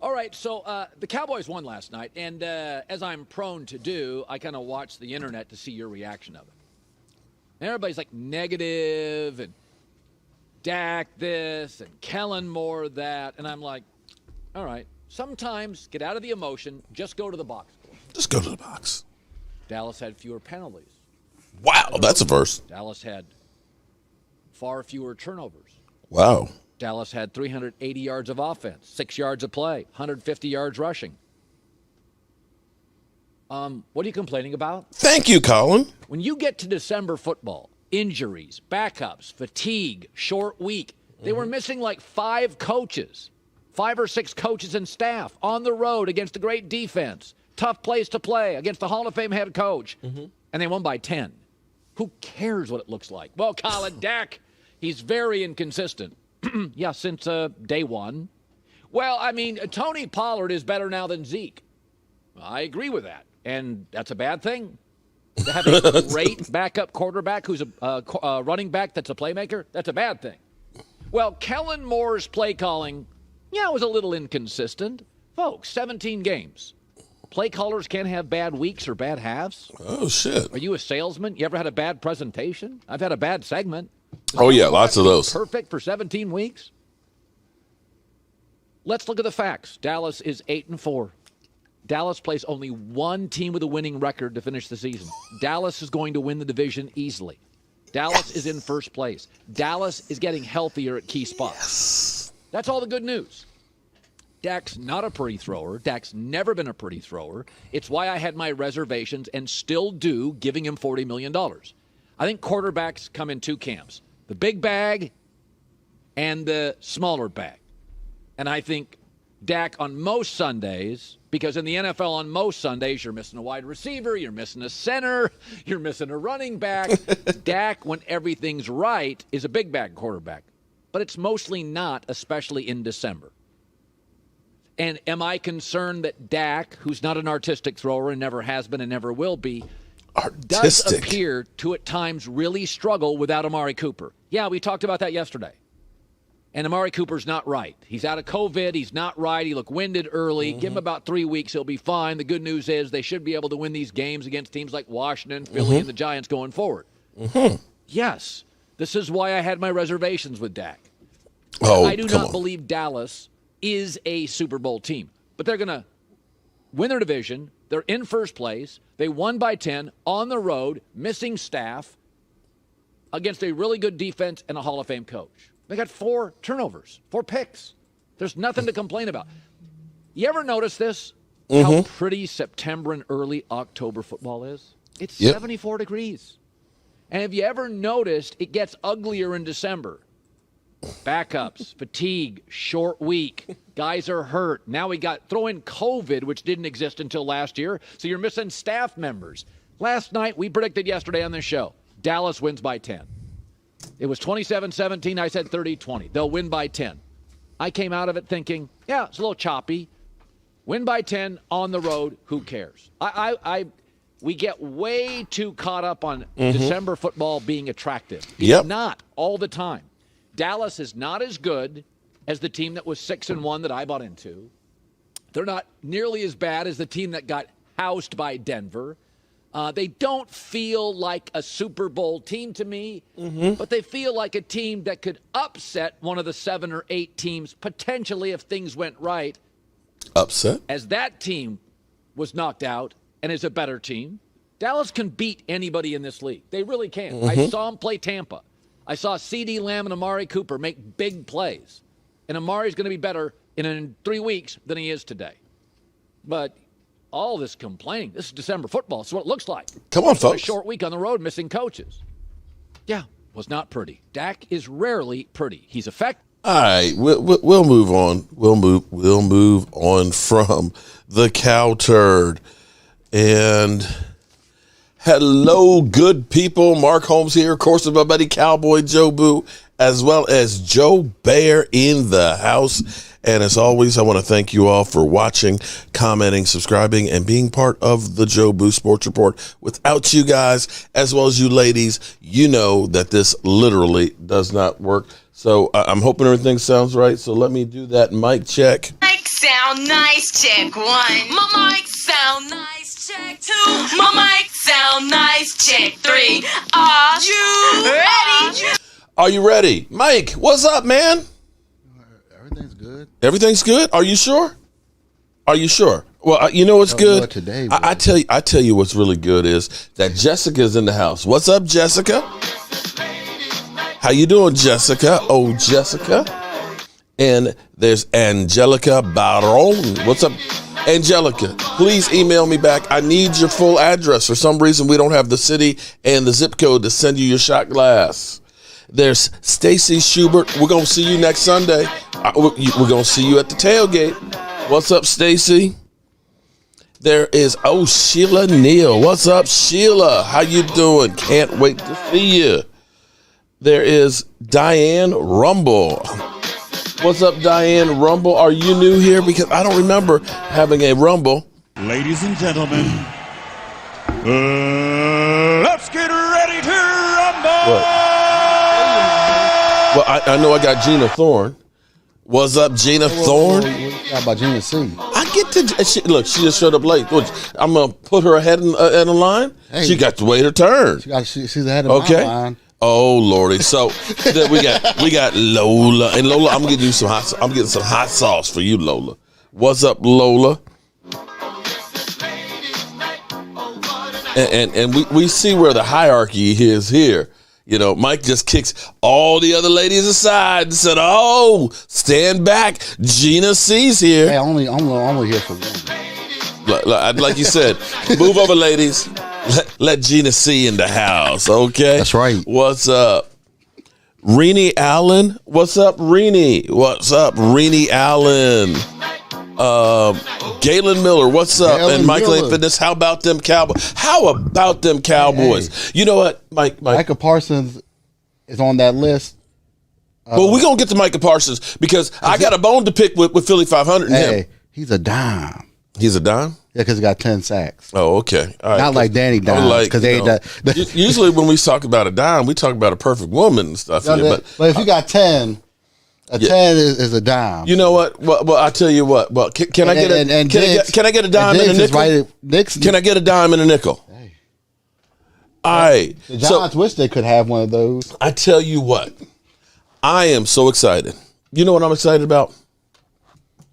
All right, so the Cowboys won last night, and as I'm prone to do, I kind of watched the internet to see your reaction of it. And everybody's like negative, and Dak this, and Kellen Moore that, and I'm like, all right, sometimes get out of the emotion, just go to the box score. Just go to the box. Dallas had fewer penalties. Wow, that's a verse. Dallas had far fewer turnovers. Wow. Dallas had 380 yards of offense, 6 yards of play, 150 yards rushing. What are you complaining about? Thank you, Colin. When you get to December football, injuries, backups, fatigue, short week, they were missing like 5 coaches, 5 or 6 coaches and staff on the road against a great defense. Tough place to play against the Hall of Fame head coach. And they won by 10. Who cares what it looks like? Well, Colin, Dak, he's very inconsistent. Yeah, since day one. Well, I mean, Tony Pollard is better now than Zeke. I agree with that. And that's a bad thing. To have a great backup quarterback who's a running back that's a playmaker, that's a bad thing. Well, Kellen Moore's play calling, it was a little inconsistent. Folks, 17 games. Play callers can't have bad weeks or bad halves. Oh, shit. Are you a salesman? You ever had a bad presentation? I've had a bad segment. Oh, yeah, lots of those. Perfect for 17 weeks? Let's look at the facts. Dallas is 8-4. Dallas plays only one team with a winning record to finish the season. Dallas is going to win the division easily. Dallas is in first place. Dallas is getting healthier at key spots. That's all the good news. Dak's not a pretty thrower. Dak's never been a pretty thrower. It's why I had my reservations and still do, giving him $40 million. I think quarterbacks come in 2 camps, the big bag and the smaller bag. And I think Dak on most Sundays, because in the NFL on most Sundays, you're missing a wide receiver, you're missing a center, you're missing a running back. Dak, when everything's right, is a big bag quarterback. But it's mostly not, especially in December. And am I concerned that Dak, who's not an artistic thrower and never has been and never will be, does appear to at times really struggle without Amari Cooper? Yeah, we talked about that yesterday. And Amari Cooper's not right. He's out of COVID. He's not right. He looked winded early. Give him about 3 weeks. He'll be fine. The good news is they should be able to win these games against teams like Washington, Philly, and the Giants going forward. Yes, this is why I had my reservations with Dak. I do not believe Dallas is a Super Bowl team. But they're going to win their division. They're in first place. They won by 10 on the road, missing staff, against a really good defense and a Hall of Fame coach. They got 4 turnovers, 4 picks. There's nothing to complain about. You ever notice this? How pretty September and early October football is? It's 74 degrees. And have you ever noticed it gets uglier in December? Backups, fatigue, short week. Guys are hurt. Now we got throw in COVID, which didn't exist until last year. So you're missing staff members. Last night, we predicted yesterday on this show, Dallas wins by 10. It was 27-17. I said 30-20. They'll win by 10. I came out of it thinking, yeah, it's a little choppy. Win by 10 on the road. Who cares? We get way too caught up on December football being attractive. It's not all the time. Dallas is not as good as the team that was 6-1 that I bought into. They're not nearly as bad as the team that got housed by Denver. They don't feel like a Super Bowl team to me, but they feel like a team that could upset one of the 7 or 8 teams potentially if things went right. Upset? As that team was knocked out and is a better team, Dallas can beat anybody in this league. They really can. I saw them play Tampa. I saw CeeDee Lamb and Amari Cooper make big plays. And Amari's going to be better in 3 weeks than he is today. But all this complaining, this is December football. It's what it looks like. Come on, folks. A short week on the road, missing coaches. Yeah, was not pretty. Dak is rarely pretty. He's effective. All right, we'll move on. We'll move on from the cow turd. And hello, good people. Mark Holmes here, of course, with my buddy Cowboy Jobu, as well as Joe Bear in the house. And as always, I want to thank you all for watching, commenting, subscribing, and being part of the Jobu Sports Report. Without you guys, as well as you ladies, you know that this literally does not work. So I'm hoping everything sounds right. So let me do that mic check. Mic sound. sound nice, check 1. My mic sound nice, check 2. My mic sound nice, check 3. Are you ready? Are you ready? Mike, what's up, man? Everything's good. Everything's good? Are you sure? Are you sure? Well, you know what's good? Today, I tell you what's really good is that Jessica's in the house. What's up, Jessica? How you doing, Jessica? Oh, Jessica. And there's Angelica Baron. What's up, Angelica? Please email me back. I need your full address. For some reason, we don't have the city and the zip code to send you your shot glass. There's Stacy Schubert. We're going to see you next Sunday. We're going to see you at the tailgate. What's up, Stacy? There is, Sheila Neal. What's up, Sheila? How you doing? Can't wait to see you. There is Diane Rumble. What's up, Diane Rumble? Are you new here? Because I don't remember having a Rumble. Ladies and gentlemen, let's get ready to rumble. What? Well, I know I got Gina Thorne. What's up, Gina Thorne? How about Gina C? I get to look. She just showed up late. I'm gonna put her ahead in the line. Hey, she got to wait her turn. She's ahead of my line. Oh Lordy. So then we got Lola, and Lola, I'm getting some hot sauce for you, Lola. What's up, Lola? And we see where the hierarchy is here. You know, Mike just kicks all the other ladies aside and said, "Oh, stand back, Gina C's here." Hey, I'm only here for one. Like you said, move over, ladies. Let Gina C in the house, okay? That's right. What's up? Renee Allen. What's up, Renee? What's up, Renee Allen? Galen Miller, what's up? Galen and Michael Miller. Fitness, how about them Cowboys? How about them Cowboys? Hey. You know what, Mike? Micah Parsons is on that list. Well, we're going to get to Micah Parsons because I got a bone to pick with Philly 500 and him. He's a dime. He's a dime? Yeah, because he got 10 sacks. Oh, okay. All right. Not like Danny Dimes, because they ain't that. Usually when we talk about a dime, we talk about a perfect woman and stuff. But if you got 10, 10 is a dime. You know what? Well, I tell you what. Well, can I get a dime and a nickel? Can I get a dime and a nickel? Hey. All right. The Giants wish they could have one of those. I tell you what. I am so excited. You know what I'm excited about?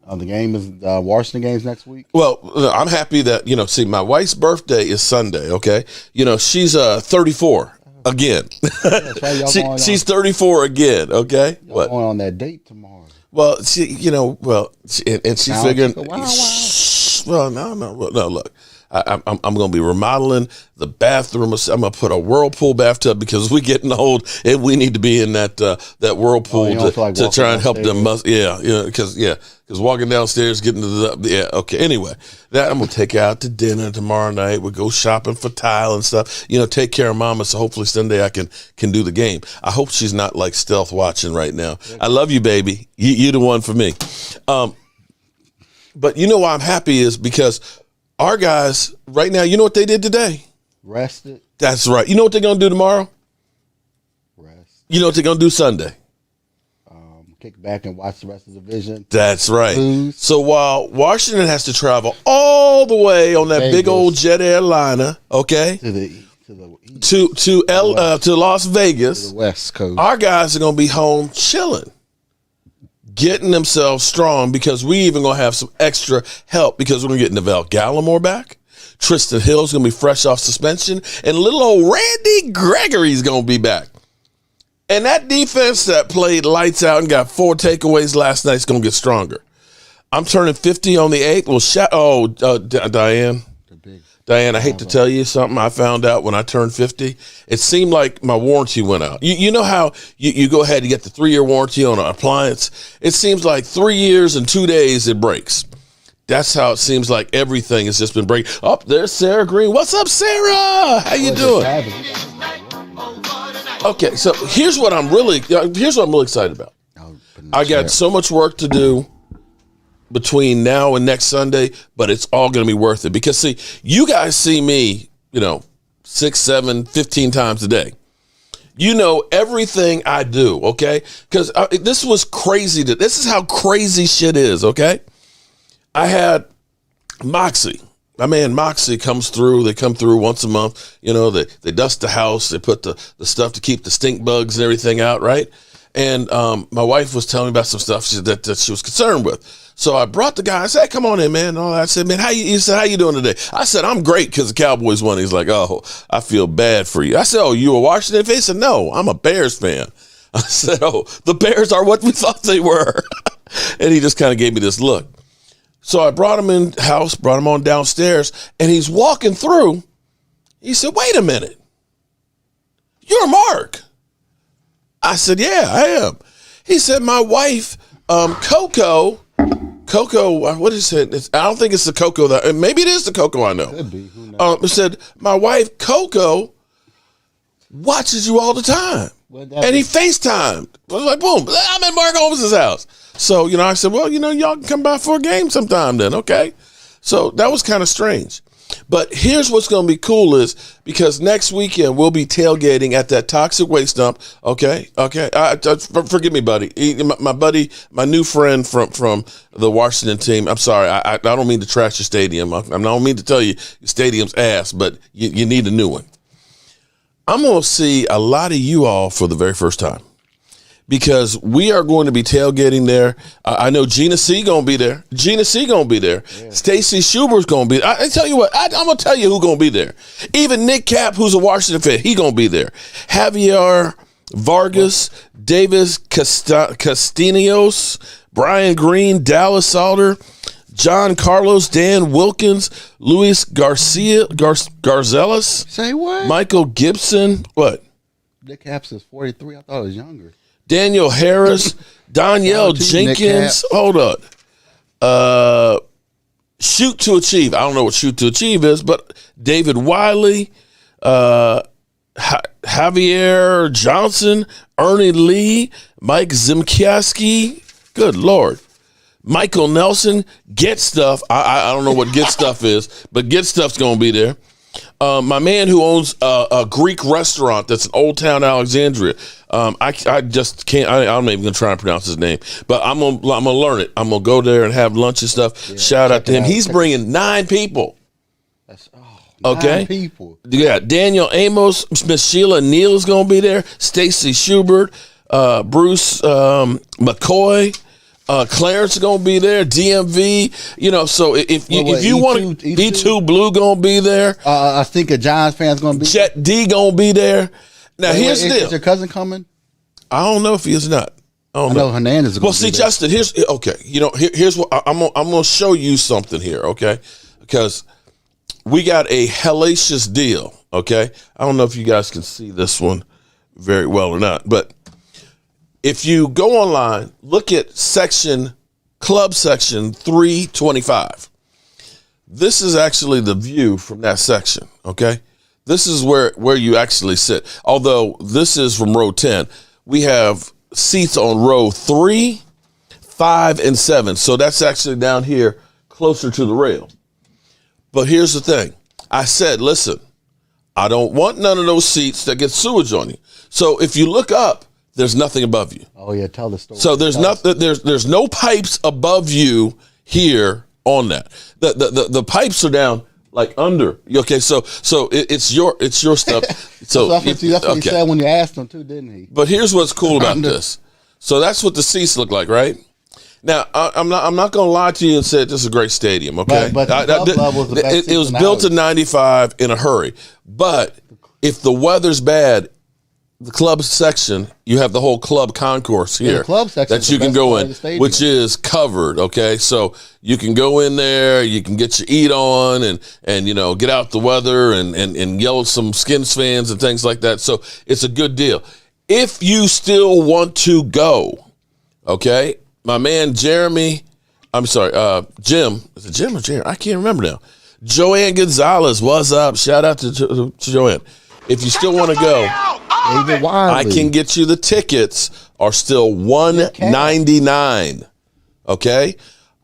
The game is Washington games next week. Well, I'm happy that, see, my wife's birthday is Sunday, okay? She's 34 again. Right, she's 34 again, okay? What? Going on that date tomorrow. Well, she's figuring. Well, no, look. I'm going to be remodeling the bathroom. I'm going to put a whirlpool bathtub because we're getting old and we need to be in that whirlpool to try and help them. Because walking downstairs, getting to okay. Anyway, that I'm going to take out to dinner tomorrow night. We'll go shopping for tile and stuff. Take care of Mama. So hopefully Sunday I can do the game. I hope she's not like stealth watching right now. I love you, baby. You're the one for me. But you know why I'm happy is because our guys right now, you know what they did today? Rested. That's right. You know what they're going to do tomorrow? Rest. You know what they're going to do Sunday? Kick back and watch the rest of the division. That's right. Lose. So while Washington has to travel all the way on that Vegas. big old jet airliner, okay, to the east. to Las Vegas, To the West Coast. our guys are going to be home chilling, getting themselves strong because we even going to have some extra help because we're going to get Neville Gallimore back. Tristan Hill's going to be fresh off suspension, and little old Randy Gregory's going to be back. And that defense that played lights out and got 4 takeaways last night is going to get stronger. I'm turning 50 on the 8th. Well, Diane, I hate to tell you something. I found out when I turned 50, it seemed like my warranty went out. You know how you go ahead and get the 3-year warranty on an appliance? It seems like 3 years and 2 days it breaks. That's how it seems like everything has just been breaking. Oh, there's Sarah Green. What's up, Sarah? How you doing? Okay, so here's what I'm really excited about. I got so much work to do between now and next Sunday, but it's all going to be worth it because see, you guys see me, 6, 7, 15 times a day. You know everything I do, okay? Because this was crazy. This is how crazy shit is, okay? I had Moxie. My man Moxie comes through. They come through once a month. You know, they dust the house. They put the stuff to keep the stink bugs and everything out, right? And my wife was telling me about some stuff that she was concerned with. So I brought the guy. I said, hey, come on in, man. And all that. I said, man, he said, how you doing today? I said, I'm great because the Cowboys won. He's like, oh, I feel bad for you. I said, oh, you a Washington fan? He said, no, I'm a Bears fan. I said, oh, the Bears are what we thought they were. And he just kind of gave me this look. So I brought him in the house, brought him on downstairs, and he's walking through. He said, wait a minute. You're Mark. I said, yeah, I am. He said, my wife, Coco, what is it? I don't think it's the Coco. Maybe it is the Coco I know. Could be. Who knows? He said, my wife, Coco, watches you all the time. And he FaceTimed. I was like, boom, I'm at Mark Holmes' house. So, I said, well, y'all can come by for a game sometime then, okay? So that was kind of strange. But here's what's going to be cool is because next weekend we'll be tailgating at that toxic waste dump, okay? Forgive me, buddy. My buddy, my new friend from the Washington team, I'm sorry, I don't mean to trash your stadium. I don't mean to tell you your stadium's ass, but you need a new one. I'm going to see a lot of you all for the very first time because we are going to be tailgating there. I know Gina C. going to be there. Yeah. Stacy Schubert's going to be there. I tell you what, I'm going to tell you who's going to be there. Even Nick Cap, who's a Washington fan, he going to be there. Javier Vargas, Davis Castellanos, Brian Green, Dallas Salter, John Carlos, Dan Wilkins, Luis Garzelas. Say what? Michael Gibson. What? Nick Capps is 43. I thought it was younger. Daniel Harris, Danielle Jenkins. Hold on. Shoot to Achieve. I don't know what Shoot to Achieve is, but David Wiley, Javier Johnson, Ernie Lee, Mike Zimkiewski. Good Lord. Michael Nelson, Get Stuff. I don't know what Get Stuff is, but Get Stuff's going to be there. My man who owns a Greek restaurant that's in Old Town Alexandria. I just can't. I'm not even going to try and pronounce his name, but I'm gonna learn it. I'm gonna go there and have lunch and stuff. Yeah, shout out to him. He's bringing 9 people. That's okay. 9 people. Yeah, Daniel Amos, Miss Sheila Neal's going to be there. Stacy Schubert, Bruce McCoy. Clarence is going to be there, DMV, so if you want to, E2 Blue going to be there. I think a Giants fan's going to be Jet D going to be there. Now, here's the deal. Is your cousin coming? I don't know if he is not. I know Hernandez is going to be there. Justin, here's what I'm going to show you something here, okay? Because we got a hellacious deal, okay? I don't know if you guys can see this one very well or not, but if you go online, look at club section 325. This is actually the view from that section, okay? This is where you actually sit. Although this is from row 10. We have seats on row 3, 5, and 7. So that's actually down here closer to the rail. But here's the thing. I said, listen, I don't want none of those seats that get sewage on you. So if you look up, there's nothing above you. Oh yeah, tell the story. So there's there's no pipes above you here on that. The pipes are down like under. Okay, so it's your stuff. So that's what he said when you asked him too, didn't he? But here's what's cool about this. So that's what the seats look like, right? Now I'm not going to lie to you and say this is a great stadium. Okay, but it was built in '95 in a hurry. But if the weather's bad, the club section, you have the whole club concourse here that you can go in, which is covered, okay? So you can go in there, you can get your eat on and get out the weather and yell at some Skins fans and things like that. So it's a good deal. If you still want to go, okay, my man Jim, is it Jim or Jeremy? I can't remember now. Joanne Gonzalez, what's up? Shout out to Joanne. If you still want to go, I can get you the tickets are still $199. Okay?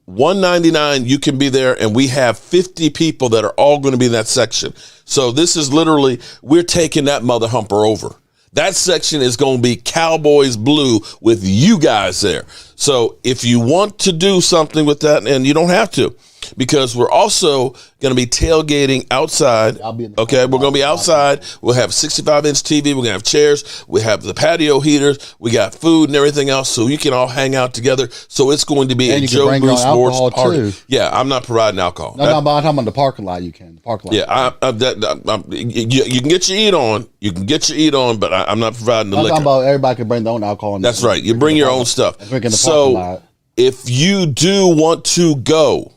$199, you can be there, and we have 50 people that are all going to be in that section. So this is literally, we're taking that mother humper over. That section is going to be Cowboys blue with you guys there. So if you want to do something with that, and you don't have to, because we're also going to be tailgating outside. Okay, we're going to be outside. We'll have 65-inch TV. We're going to have chairs. We have the patio heaters. We got food and everything else, so you can all hang out together. So it's going to be a Jobu Sports party. Too. Yeah, I'm not providing alcohol. No, but I'm talking about the parking lot. You can. The parking lot. Yeah, you can get your eat on. You can get your eat on, but I'm not providing the liquor. I'm talking about everybody can bring their own alcohol. That's right. You bring your own stuff. So if you do want to go,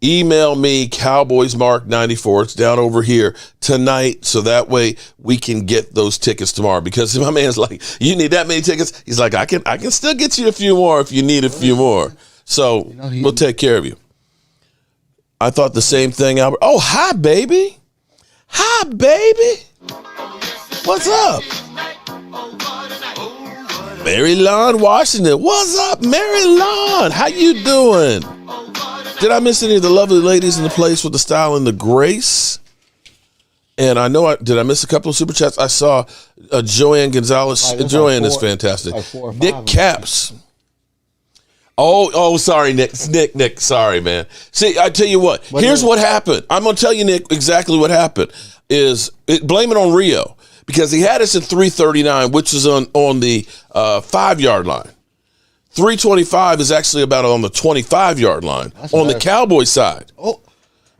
email me, CowboysMark94. It's down over here tonight, so that way we can get those tickets tomorrow. Because my man's like, you need that many tickets? He's like, I can still get you a few more if you need a few more. So we'll take care of you. I thought the same thing, Albert. Oh, hi, baby. Hi, baby. What's up? Mary Lon Washington. What's up, Mary Lon? How you doing? Did I miss any of the lovely ladies in the place with the style and the grace? And I know did I miss a couple of super chats? I saw Joanne Gonzalez. Joanne is fantastic. Nick Caps. Oh, sorry, Nick. Nick. Sorry, man. See, I tell you what. Here's what happened. I'm gonna tell you, Nick, exactly what happened. Blame it on Rio, because he had us at 339, which is on the 5-yard line. 325 is actually about on the 25-yard line. That's on the Cowboy side. Oh,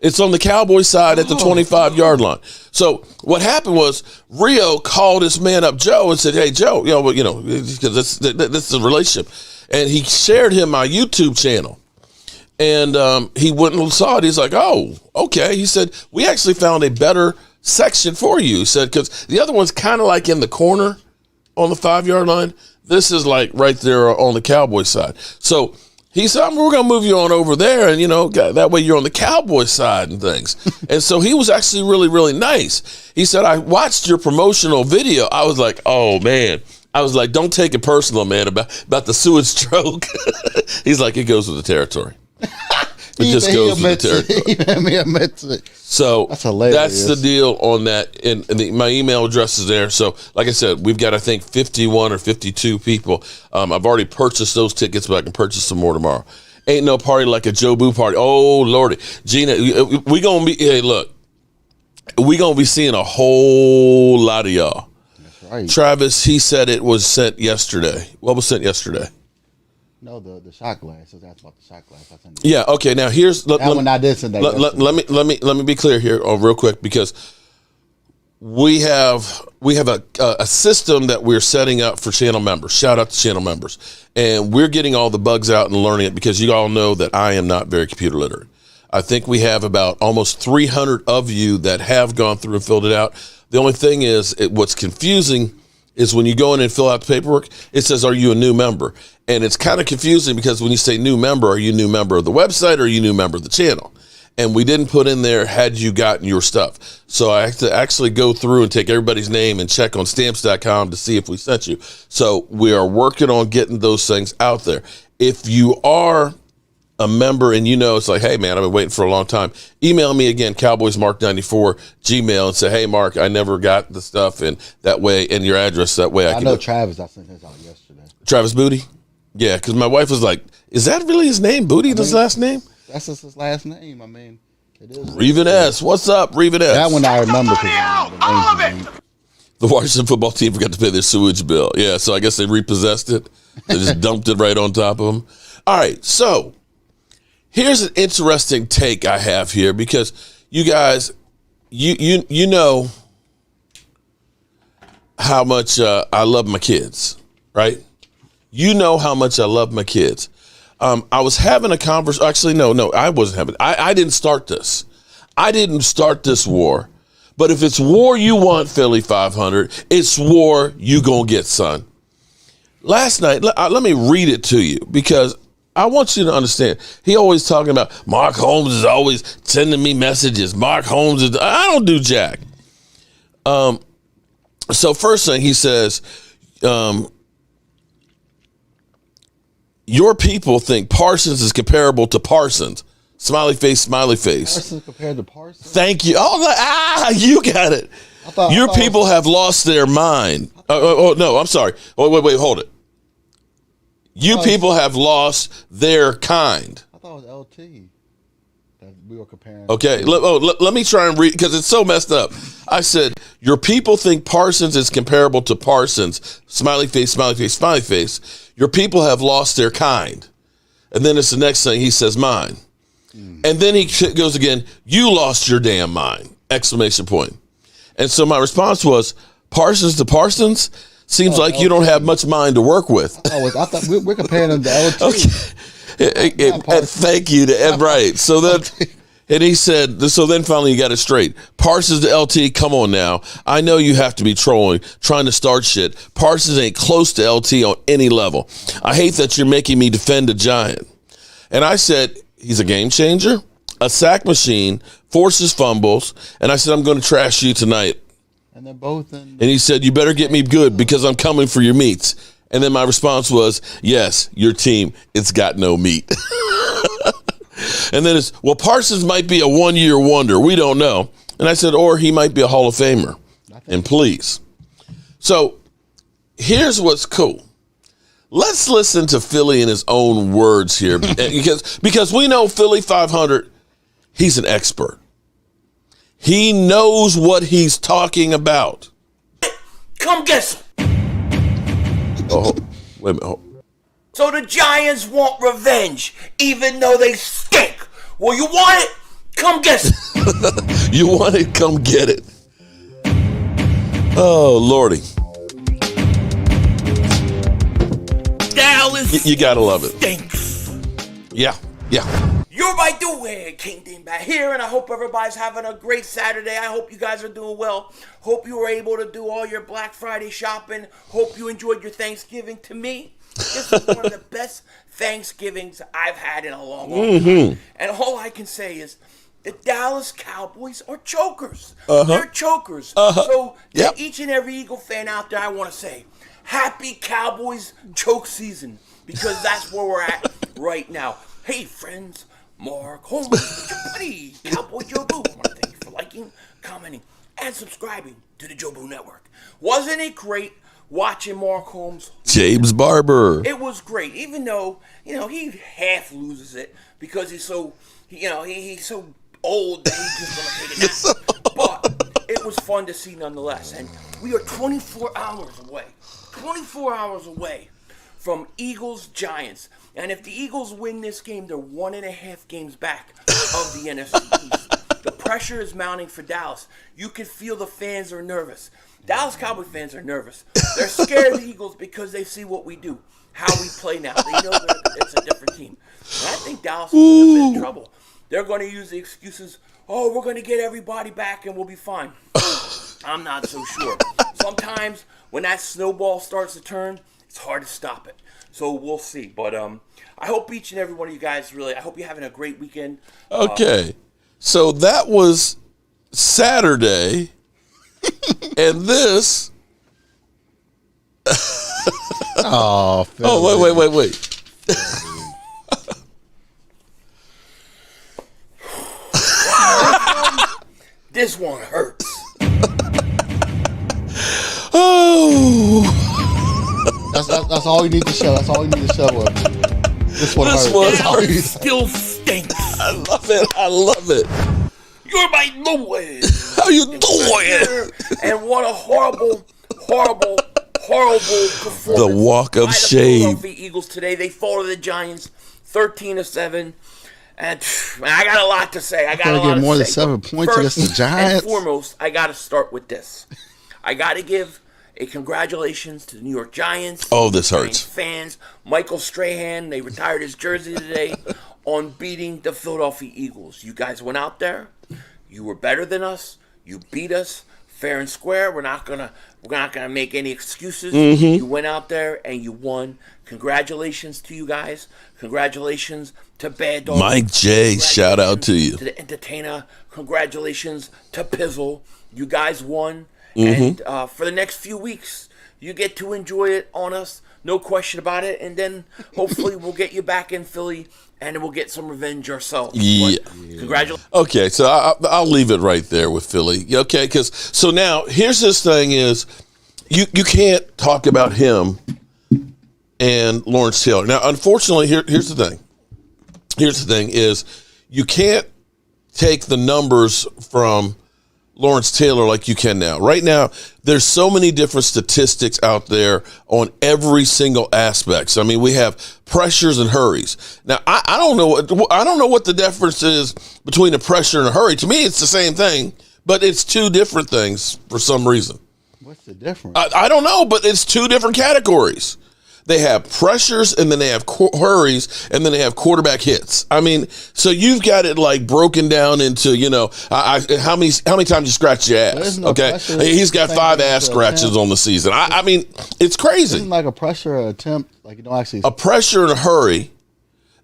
it's on the Cowboy side at the 25-yard line. So what happened was Rio called his man up, Joe, and said, "Hey, Joe, because this is a relationship," and he shared him my YouTube channel, and he went and saw it. He's like, "Oh, okay." He said, "We actually found a better section for you." He said, because the other one's kind of like in the corner on the 5-yard line. This is like right there on the Cowboy side. So he said, we're going to move you on over there, and, that way you're on the Cowboy side and things. And so he was actually really, really nice. He said, I watched your promotional video. I was like, oh, man. I was like, don't take it personal, man, about the sewage stroke. He's like, it goes with the territory. It just goes with the territory. So that's the deal on that. And my email address is there. So like I said, we've got, I think, 51 or 52 people. I've already purchased those tickets, but I can purchase some more tomorrow. Ain't no party like a Jobu party. Oh, Lordy. Gina, we going to be, hey, look, we going to be seeing a whole lot of y'all. That's right. Travis, he said it was sent yesterday. What was sent yesterday? No, the shot glass. That's about the shot glass. Yeah. Okay. Now here's that one I did send that. Let me be clear here, real quick, because we have a system that we're setting up for channel members. Shout out to channel members, and we're getting all the bugs out and learning it, because you all know that I am not very computer literate. I think we have about almost 300 of you that have gone through and filled it out. The only thing is, what's confusing is when you go in and fill out the paperwork, it says, are you a new member? And it's kind of confusing, because when you say new member, are you a new member of the website, or are you a new member of the channel? And we didn't put in there, had you gotten your stuff. So I have to actually go through and take everybody's name and check on stamps.com to see if we sent you. So we are working on getting those things out there. If you are a member and it's like, hey, man, I've been waiting for a long time, email me again, CowboysMark94 Gmail, and say, hey, Mark, I never got the stuff, and that way, and your address, that way I can. I know Travis, I sent his out yesterday. Travis Booty? Yeah, because my wife was like, is that really his name? Booty, his last name? That's just his last name. I mean, it is. Reven S. What's up, Reven S? That one I remember. The Washington football team forgot to pay their sewage bill. Yeah, so I guess they repossessed it. They just dumped it right on top of them. All right, so here's an interesting take I have here, because you guys, you know how much I love my kids, right? You know how much I love my kids. I was having a conversation. Actually, no, I wasn't having. I didn't start this. I didn't start this war. But if it's war you want, Philly 500, it's war you gonna get, son. Last night, let me read it to you, because I want you to understand. He always talking about Mark Holmes is always sending me messages. Mark Holmes is. I don't do jack. So first thing he says. Your people think Parsons is comparable to Parsons. Smiley face, smiley face. Parsons compared to Parsons? Thank you. You got it. Your people have lost their mind. No, I'm sorry. Wait, hold it. You people have lost their kind. I thought it was LT that we were comparing. Okay, let me try and read, because it's so messed up. I said, your people think Parsons is comparable to Parsons. Smiley face, smiley face, smiley face. Your people have lost their kind. And then it's the next thing he says, mine. And then he goes again, you lost your damn mind, exclamation point. And so my response was, Parsons to Parsons? Seems like you don't have much mind to work with. I thought we're comparing them to LT. Okay. And thank you to Ed Wright. So then, and he said, so then finally you got it straight. Parsons to LT, come on now. I know you have to be trolling, trying to start shit. Parsons ain't close to LT on any level. I hate that you're making me defend a giant. And I said, he's a game changer, a sack machine, forces fumbles, and I said, I'm going to trash you tonight. And they're both in. And he said, you better get me good because I'm coming for your meats. And then my response was, yes, your team, it's got no meat. And then it's, well, Parsons might be a one-year wonder. We don't know. And I said, or he might be a Hall of Famer. And please. So here's what's cool. Let's listen to Philly in his own words here. because we know Philly 500, he's an expert. He knows what he's talking about. Come guess. Oh, wait a minute. Oh. So the Giants want revenge, even though they stink. Well, you want it? Come guess it. You want it? Come get it. Oh, Lordy. Dallas. You gotta love it. Stinks. Yeah. You're right doing, King Dean back here, and I hope everybody's having a great Saturday. I hope you guys are doing well. Hope you were able to do all your Black Friday shopping. Hope you enjoyed your Thanksgiving. To me, this was one of the best Thanksgivings I've had in a long time. And all I can say is the Dallas Cowboys are chokers. They're chokers. So to each and every Eagle fan out there, I want to say, happy Cowboys choke season, because that's where we're at right now. Hey, friends. Mark Holmes, your buddy, Cowboy Jobu. I want to thank you for liking, commenting, and subscribing to the Jobu Network. Wasn't it great watching Mark Holmes? James Barber. It was great, even though, he half loses it because he's so, he's so old that he's just going to take a nap. But it was fun to see nonetheless. And we are 24 hours away from Eagles-Giants. And if the Eagles win this game, they're 1.5 games back of the NFC East. The pressure is mounting for Dallas. You can feel the fans are nervous. Dallas Cowboy fans are nervous. They're scared of the Eagles because they see what we do, how we play now. They know that it's a different team. And I think Dallas is in a bit of trouble. They're going to use the excuses, oh, we're going to get everybody back and we'll be fine. I'm not so sure. Sometimes when that snowball starts to turn, it's hard to stop it. So we'll see. But I hope each and every one of you guys I hope you're having a great weekend. Okay. So that was Saturday. And this. Oh, wait. This one hurts. Oh. That's all you need to show. That's all you need to show. This one hurts. Still stinks. I love it. You're my boy. How you doing? And what a horrible performance. The walk of by the shame. Philadelphia Eagles today. They fall to the Giants 13-7. And I got a lot to say. I got a lot to say. Get more than 7 points against the Giants. And foremost, I got to start with this. I got to give a congratulations to the New York Giants. Oh, this hurts. Fans, Michael Strahan, they retired his jersey today on beating the Philadelphia Eagles. You guys went out there. You were better than us. You beat us fair and square. We're not gonna make any excuses. You went out there and you won. Congratulations to you guys. Congratulations to Bad Dog. Mike J, shout out to you. To the entertainer. Congratulations to Pizzle. You guys won. And for the next few weeks, you get to enjoy it on us. No question about it. And then hopefully we'll get you back in Philly and we'll get some revenge ourselves. Yeah. Congratulations. Okay, so I'll leave it right there with Philly. Okay, so now here's this thing is you can't talk about him and Lawrence Taylor. Now, unfortunately, here's the thing. Here's the thing is you can't take the numbers from Lawrence Taylor like you can now. Right now, there's so many different statistics out there on every single aspect. I mean, we have pressures and hurries. Now, I don't know what the difference is between a pressure and a hurry. To me, it's the same thing, but it's two different things for some reason. What's the difference? I don't know, but it's two different categories. They have pressures, and then they have hurries, and then they have quarterback hits. I mean, so you've got it like broken down into, how many times you scratch your ass? No okay, pressure. he's got 5 ass scratches on the season. I mean, it's crazy. Isn't like a pressure or attempt, like you don't actually. A pressure and a hurry.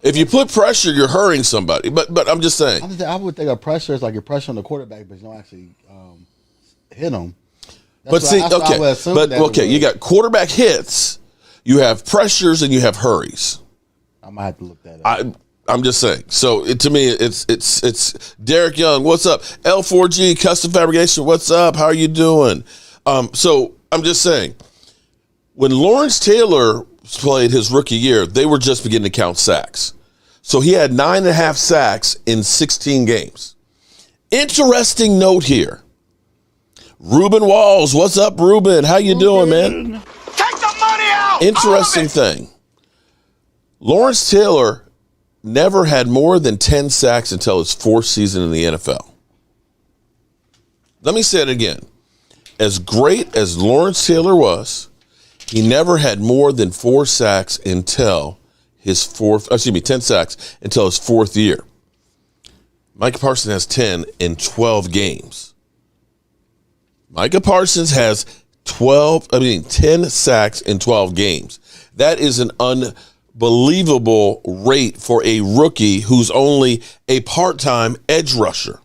If you put pressure, you're hurrying somebody. But I'm just saying. I would think a pressure is like you're pressuring the quarterback, but you don't actually hit him. But see, okay, you got quarterback hits. You have pressures and you have hurries. I might have to look that up. I'm just saying. So to me, it's Derek Young. What's up? L4G Custom Fabrication. What's up? How are you doing? So I'm just saying, when Lawrence Taylor played his rookie year, they were just beginning to count sacks. So he had 9.5 sacks in 16 games. Interesting note here. Ruben Walls. What's up, Ruben? How you doing, man? Interesting thing. Lawrence Taylor never had more than 10 sacks until his 4th season in the NFL. Let me say it again. As great as Lawrence Taylor was, he never had more than 4 sacks until his 10 sacks until his 4th year. Micah Parsons has 10 in 12 games. Micah Parsons has 10 sacks in 12 games. That is an unbelievable rate for a rookie who's only a part-time edge rusher.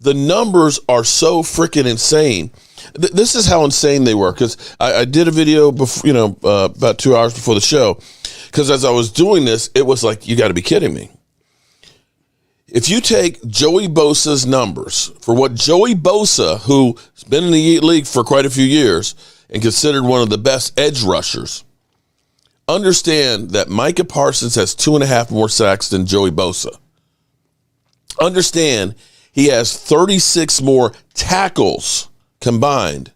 The numbers are so freaking insane. This is how insane they were, because I did a video before, about 2 hours before the show, because as I was doing this, it was like, you got to be kidding me. If you take Joey Bosa's numbers for what Joey Bosa, who's been in the league for quite a few years and considered one of the best edge rushers, understand that Micah Parsons has 2.5 more sacks than Joey Bosa. Understand he has 36 more tackles combined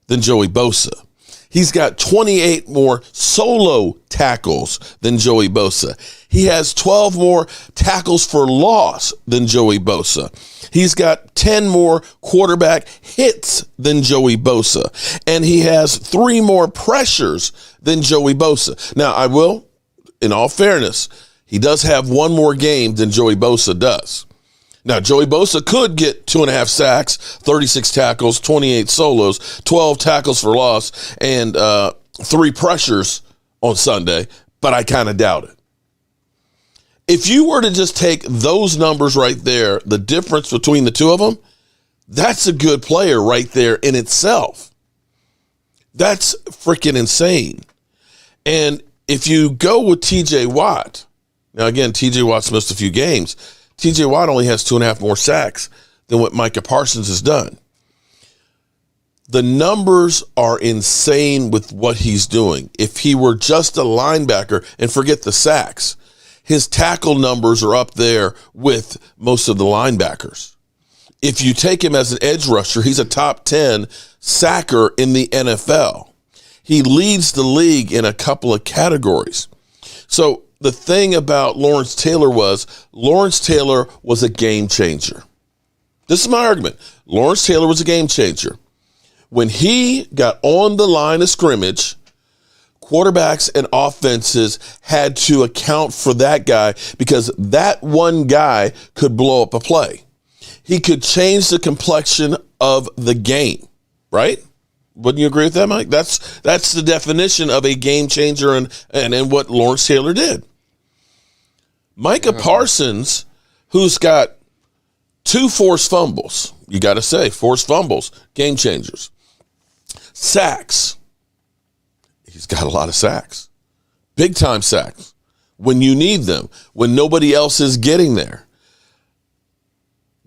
than Joey Bosa. He's got 28 more solo tackles than Joey Bosa. He has 12 more tackles for loss than Joey Bosa. He's got 10 more quarterback hits than Joey Bosa. And he has 3 more pressures than Joey Bosa. Now, I will, in all fairness, he does have 1 more game than Joey Bosa does. Now, Joey Bosa could get 2.5 sacks, 36 tackles, 28 solos, 12 tackles for loss, and 3 pressures on Sunday, but I kind of doubt it. If you were to just take those numbers right there, the difference between the two of them, that's a good player right there in itself. That's freaking insane. And if you go with T.J. Watt, now again, T.J. Watt's missed a few games. T.J. Watt only has 2.5 more sacks than what Micah Parsons has done. The numbers are insane with what he's doing. If he were just a linebacker, and forget the sacks, his tackle numbers are up there with most of the linebackers. If you take him as an edge rusher, he's a top 10 sacker in the NFL. He leads the league in a couple of categories. So the thing about Lawrence Taylor was a game changer. This is my argument. Lawrence Taylor was a game changer. When he got on the line of scrimmage, quarterbacks and offenses had to account for that guy because that one guy could blow up a play. He could change the complexion of the game, right? Wouldn't you agree with that, Mike? That's the definition of a game changer and what Lawrence Taylor did. Micah Parsons, who's got 2 forced fumbles, you got to say, forced fumbles, game changers. Sacks. He's got a lot of sacks. Big time sacks. When you need them, when nobody else is getting there.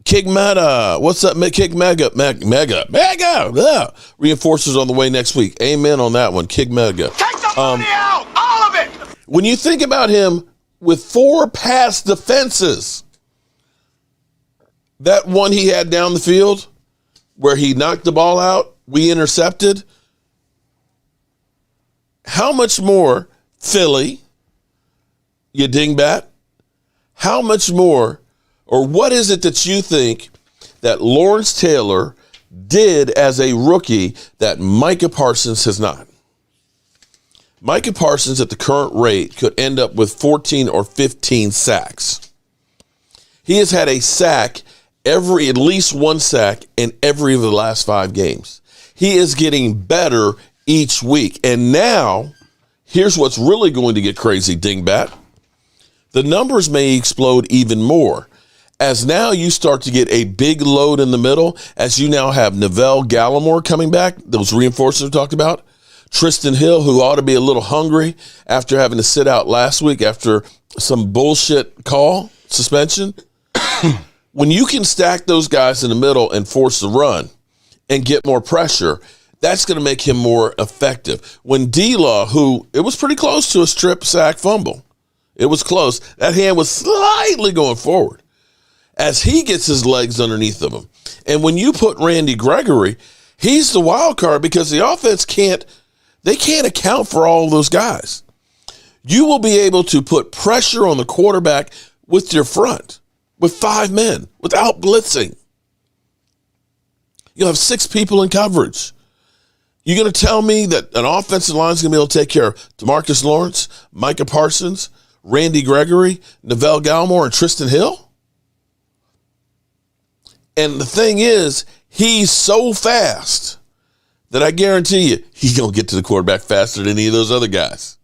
Kick Meta. What's up, Kick Mega? Mega. Yeah. Reinforcers on the way next week. Amen on that one. Kick Mega. money out! All of it! When you think about him with 4 pass defenses, that one he had down the field where he knocked the ball out, we intercepted. How much more, Philly, you dingbat, how much more, or what is it that you think that Lawrence Taylor did as a rookie that Micah Parsons has not? Micah Parsons at the current rate could end up with 14 or 15 sacks. He has had a sack at least one sack in every of the last 5 games. He is getting better each week. And now, here's what's really going to get crazy, dingbat. The numbers may explode even more. As now you start to get a big load in the middle, as you now have Neville Gallimore coming back, those reinforcements we talked about, Tristan Hill, who ought to be a little hungry after having to sit out last week after some bullshit call, suspension. When you can stack those guys in the middle and force the run and get more pressure, that's going to make him more effective. When D-Law, who it was pretty close to a strip sack fumble, it was close. That hand was slightly going forward as he gets his legs underneath of him. And when you put Randy Gregory, he's the wild card because the offense can't account for all of those guys. You will be able to put pressure on the quarterback with your front, with 5 men, without blitzing. You'll have 6 people in coverage. You're going to tell me that an offensive line is going to be able to take care of DeMarcus Lawrence, Micah Parsons, Randy Gregory, Neville Gallimore, and Tristan Hill? And the thing is, he's so fast that I guarantee you he's going to get to the quarterback faster than any of those other guys.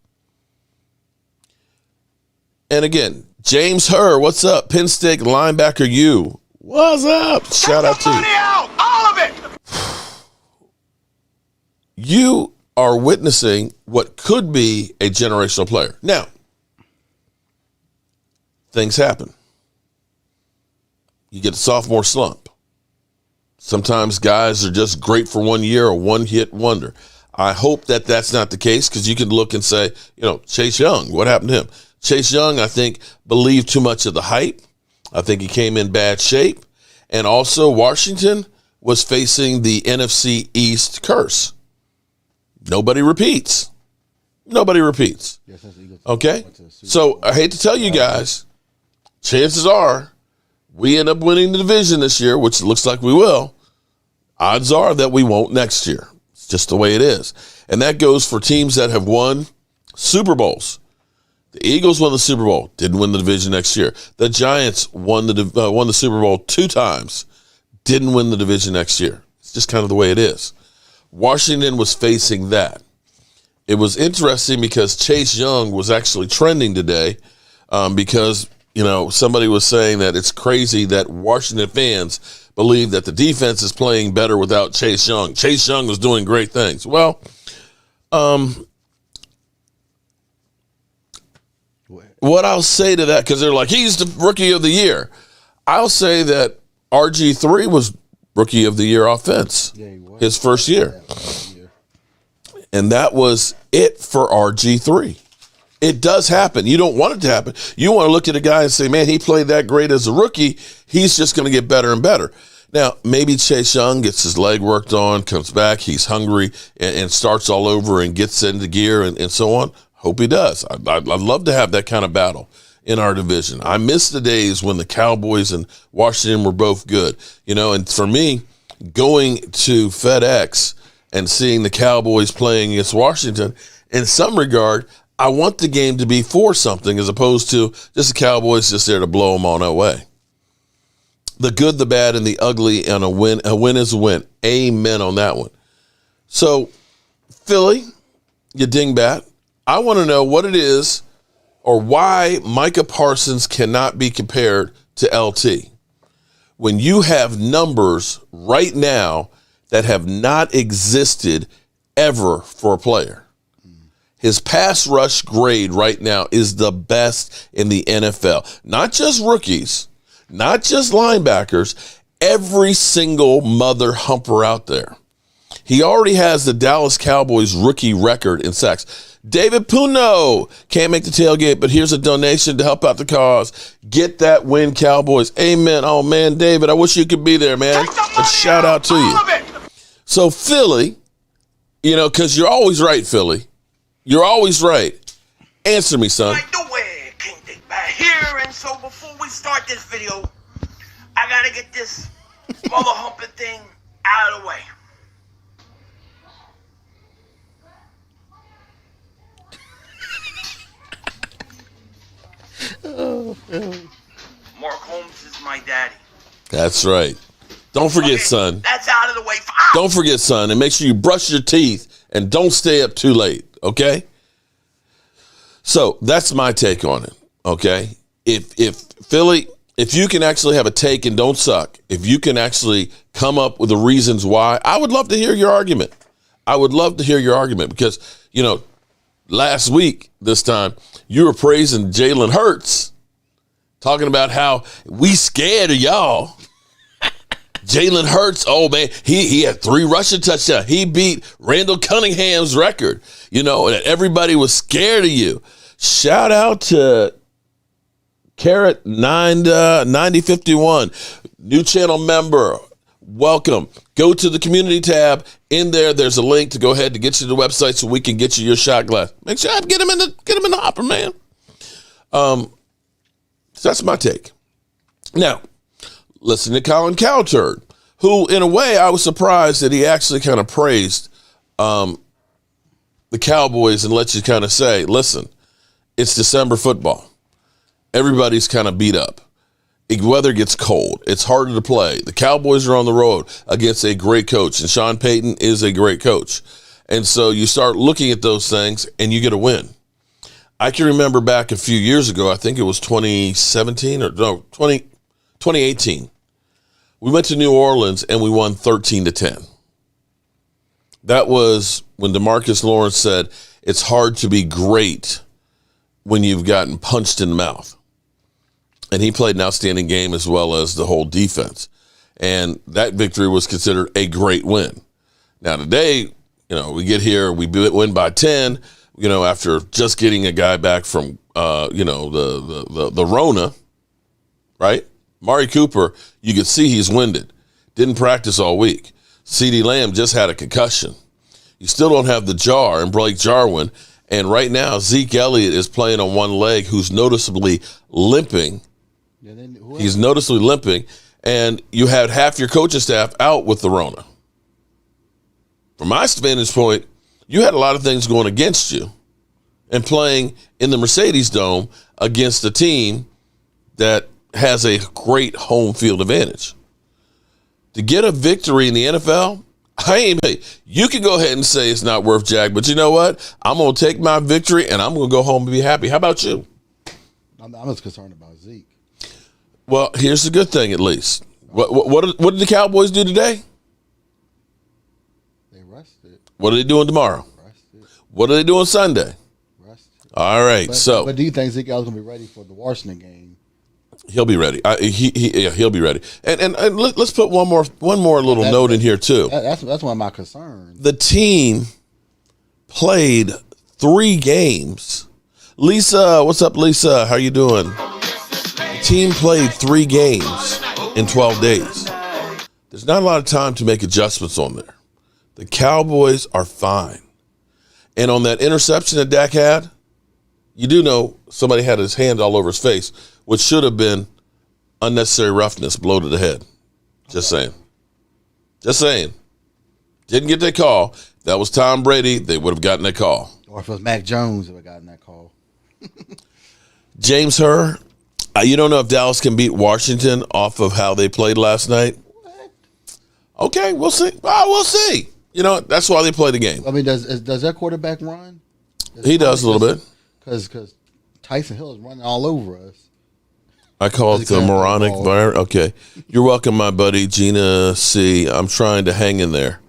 And again, James Herr, what's up? Penn State linebacker U. What's up? Shout out to you. Money out! All of it! You are witnessing what could be a generational player. Now, things happen. You get a sophomore slump. Sometimes guys are just great for 1 year, or one-hit wonder. I hope that that's not the case, because you can look and say, Chase Young, what happened to him? Chase Young, I think, believed too much of the hype. I think he came in bad shape. And also, Washington was facing the NFC East curse. Nobody repeats. Nobody repeats. Okay? So I hate to tell you guys, chances are we end up winning the division this year, which looks like we will. Odds are that we won't next year. It's just the way it is. And that goes for teams that have won Super Bowls. The Eagles won the Super Bowl, didn't win the division next year. The Giants won the Super Bowl 2 times, didn't win the division next year. It's just kind of the way it is. Washington was facing that. It was interesting because Chase Young was actually trending today because, somebody was saying that it's crazy that Washington fans believe that the defense is playing better without Chase Young. Chase Young was doing great things. Well, what I'll say to that, because they're like, he's the rookie of the year. I'll say that RG3 was rookie of the year offense, his first year. And that was it for RG3. It does happen. You don't want it to happen. You want to look at a guy and say, man, he played that great as a rookie. He's just going to get better and better. Now, maybe Chase Young gets his leg worked on, comes back, he's hungry, and starts all over and gets into gear and so on. Hope he does. I'd love to have that kind of battle in our division. I miss the days when the Cowboys and Washington were both good. And for me, going to FedEx and seeing the Cowboys playing against Washington, in some regard, I want the game to be for something as opposed to just the Cowboys just there to blow them on away. The good, the bad, and the ugly, and a win is a win. Amen on that one. So, Philly, you dingbat, I want to know what it is or why Micah Parsons cannot be compared to LT. When you have numbers right now that have not existed ever for a player. His pass rush grade right now is the best in the NFL. Not just rookies, not just linebackers, every single mother humper out there. He already has the Dallas Cowboys rookie record in sacks. David Puno can't make the tailgate, but here's a donation to help out the cause. Get that win, Cowboys. Amen. Oh, man, David, I wish you could be there, man. A shout out to you. So, Philly, because you're always right, Philly. You're always right. Answer me, son. Like the way King Dick back here, and so before we start this video, I gotta get this mother humping thing out of the way. Mark Holmes is my daddy. That's right. Don't forget, son. That's out of the way. Don't forget, son, and make sure you brush your teeth and don't stay up too late, okay? So that's my take on it, okay? If Philly, if you can actually have a take and don't suck, if you can actually come up with the reasons why, I would love to hear your argument. I would love to hear your argument because, last week, this time, you were praising Jalen Hurts, talking about how we scared of y'all. Jalen Hurts, oh, man, he had 3 rushing touchdowns. He beat Randall Cunningham's record, and everybody was scared of you. Shout out to Carrot 9051, new channel member. Welcome. Go to the community tab. In there, there's a link to go ahead to get you to the website so we can get you your shot glass. Make sure I get him in the hopper, man. So that's my take. Now, listen to Colin Cowturd, who, in a way, I was surprised that he actually kind of praised the Cowboys and let you kind of say, listen, it's December football. Everybody's kind of beat up. The weather gets cold. It's harder to play. The Cowboys are on the road against a great coach, and Sean Payton is a great coach. And so you start looking at those things, and you get a win. I can remember back a few years ago, I think it was 2018. We went to New Orleans, and we won 13-10. That was when DeMarcus Lawrence said, it's hard to be great when you've gotten punched in the mouth. And he played an outstanding game as well as the whole defense. And that victory was considered a great win. Now today, we get here, we win by 10, after just getting a guy back from, the Rona, right? Mari Cooper, you could see he's winded. Didn't practice all week. CeeDee Lamb just had a concussion. You still don't have the Jar and Blake Jarwin. And right now, Zeke Elliott is playing on one leg who's noticeably limping. He's noticeably limping. And you had half your coaching staff out with the Rona. From my vantage point, you had a lot of things going against you. And playing in the Mercedes Dome against a team that has a great home field advantage. To get a victory in the NFL, you can go ahead and say it's not worth jack, but you know what? I'm going to take my victory and I'm going to go home and be happy. How about you? I'm just concerned about Zeke. Well, here's the good thing, at least. What did the Cowboys do today? They rested. What are they doing tomorrow? Rested. What are they doing Sunday? Rested. All right, But do you think Zeke Elliott's going to be ready for the Washington game? He'll be ready. He'll be ready. And let's put one more little note in here too. That's one of my concerns. The team played 3 games. Lisa, what's up, Lisa? How you doing? The team played 3 games in 12 days. There's not a lot of time to make adjustments on there. The Cowboys are fine. And on that interception that Dak had, you do know somebody had his hand all over his face, which should have been unnecessary roughness, blow to the head. Just saying. Just saying. Didn't get that call. If that was Tom Brady, they would have gotten that call. Or if it was Mac Jones, they would have gotten that call. James Herr, you don't know if Dallas can beat Washington off of how they played last night? What? Okay, we'll see. We'll see. That's why they play the game. I mean, does that quarterback run? He does a little bit. Because Tyson Hill is running all over us. I call it the moronic virus. Okay. You're welcome, my buddy, Gina C. I'm trying to hang in there.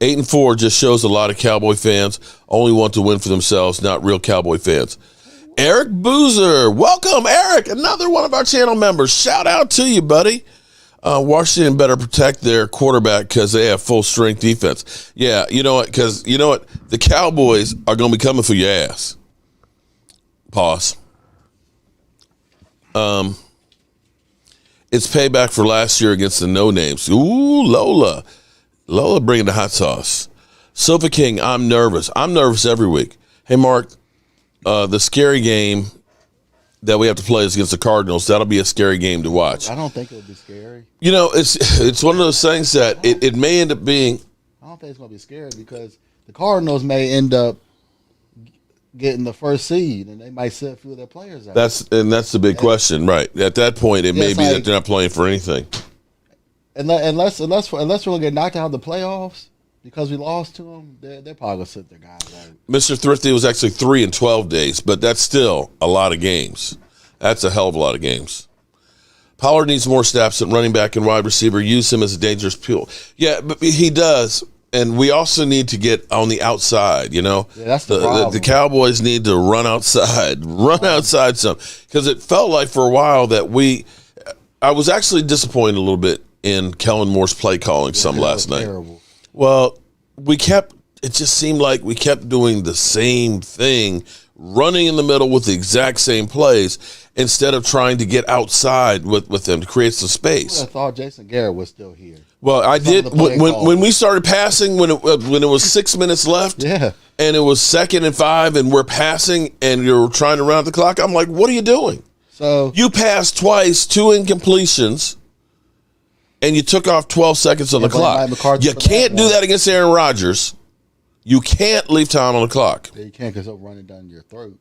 8-4 just shows a lot of Cowboy fans only want to win for themselves, not real Cowboy fans. Eric Boozer. Welcome, Eric. Another one of our channel members. Shout out to you, buddy. Washington better protect their quarterback because they have full strength defense. Yeah, you know what? Because you know what? The Cowboys are going to be coming for your ass. Pause. It's payback for last year against the no-names. Ooh, Lola. Lola bringing the hot sauce. Sofa King, I'm nervous. I'm nervous every week. Hey, Mark, the scary game that we have to play is against the Cardinals. That'll be a scary game to watch. I don't think it'll be scary. You know, it's one of those things that it may end up being. I don't think it's going to be scary because the Cardinals may end up getting the first seed, and they might set a few of their players out. That's the big question, right? At that point, it may be that they're not playing for anything. Unless we're going to get knocked out of the playoffs because we lost to them, they're probably going to sit their guys out. Mr. Thrifty was actually 3 in 12 days, but that's still a lot of games. That's a hell of a lot of games. Pollard needs more snaps at running back and wide receiver. Use him as a dangerous tool. Yeah, but he does. And we also need to get on the outside, you know. Yeah, that's the problem. The Cowboys need to run outside some. Because it felt like for a while that I was actually disappointed a little bit in Kellen Moore's play calling last night. Terrible. Well, it just seemed like we kept doing the same thing, running in the middle with the exact same plays instead of trying to get outside with them to create some space. I thought Jason Garrett was still here. Well, I did when we started passing when it was 6 minutes left. Yeah. And it was 2nd and 5, and we're passing, and you're trying to run out the clock. I'm like, what are you doing? So you passed twice, 2 incompletions, and you took off 12 seconds on the clock. You can't do that against Aaron Rodgers. You can't leave time on the clock. Yeah, you can't because he'll run it down your throat.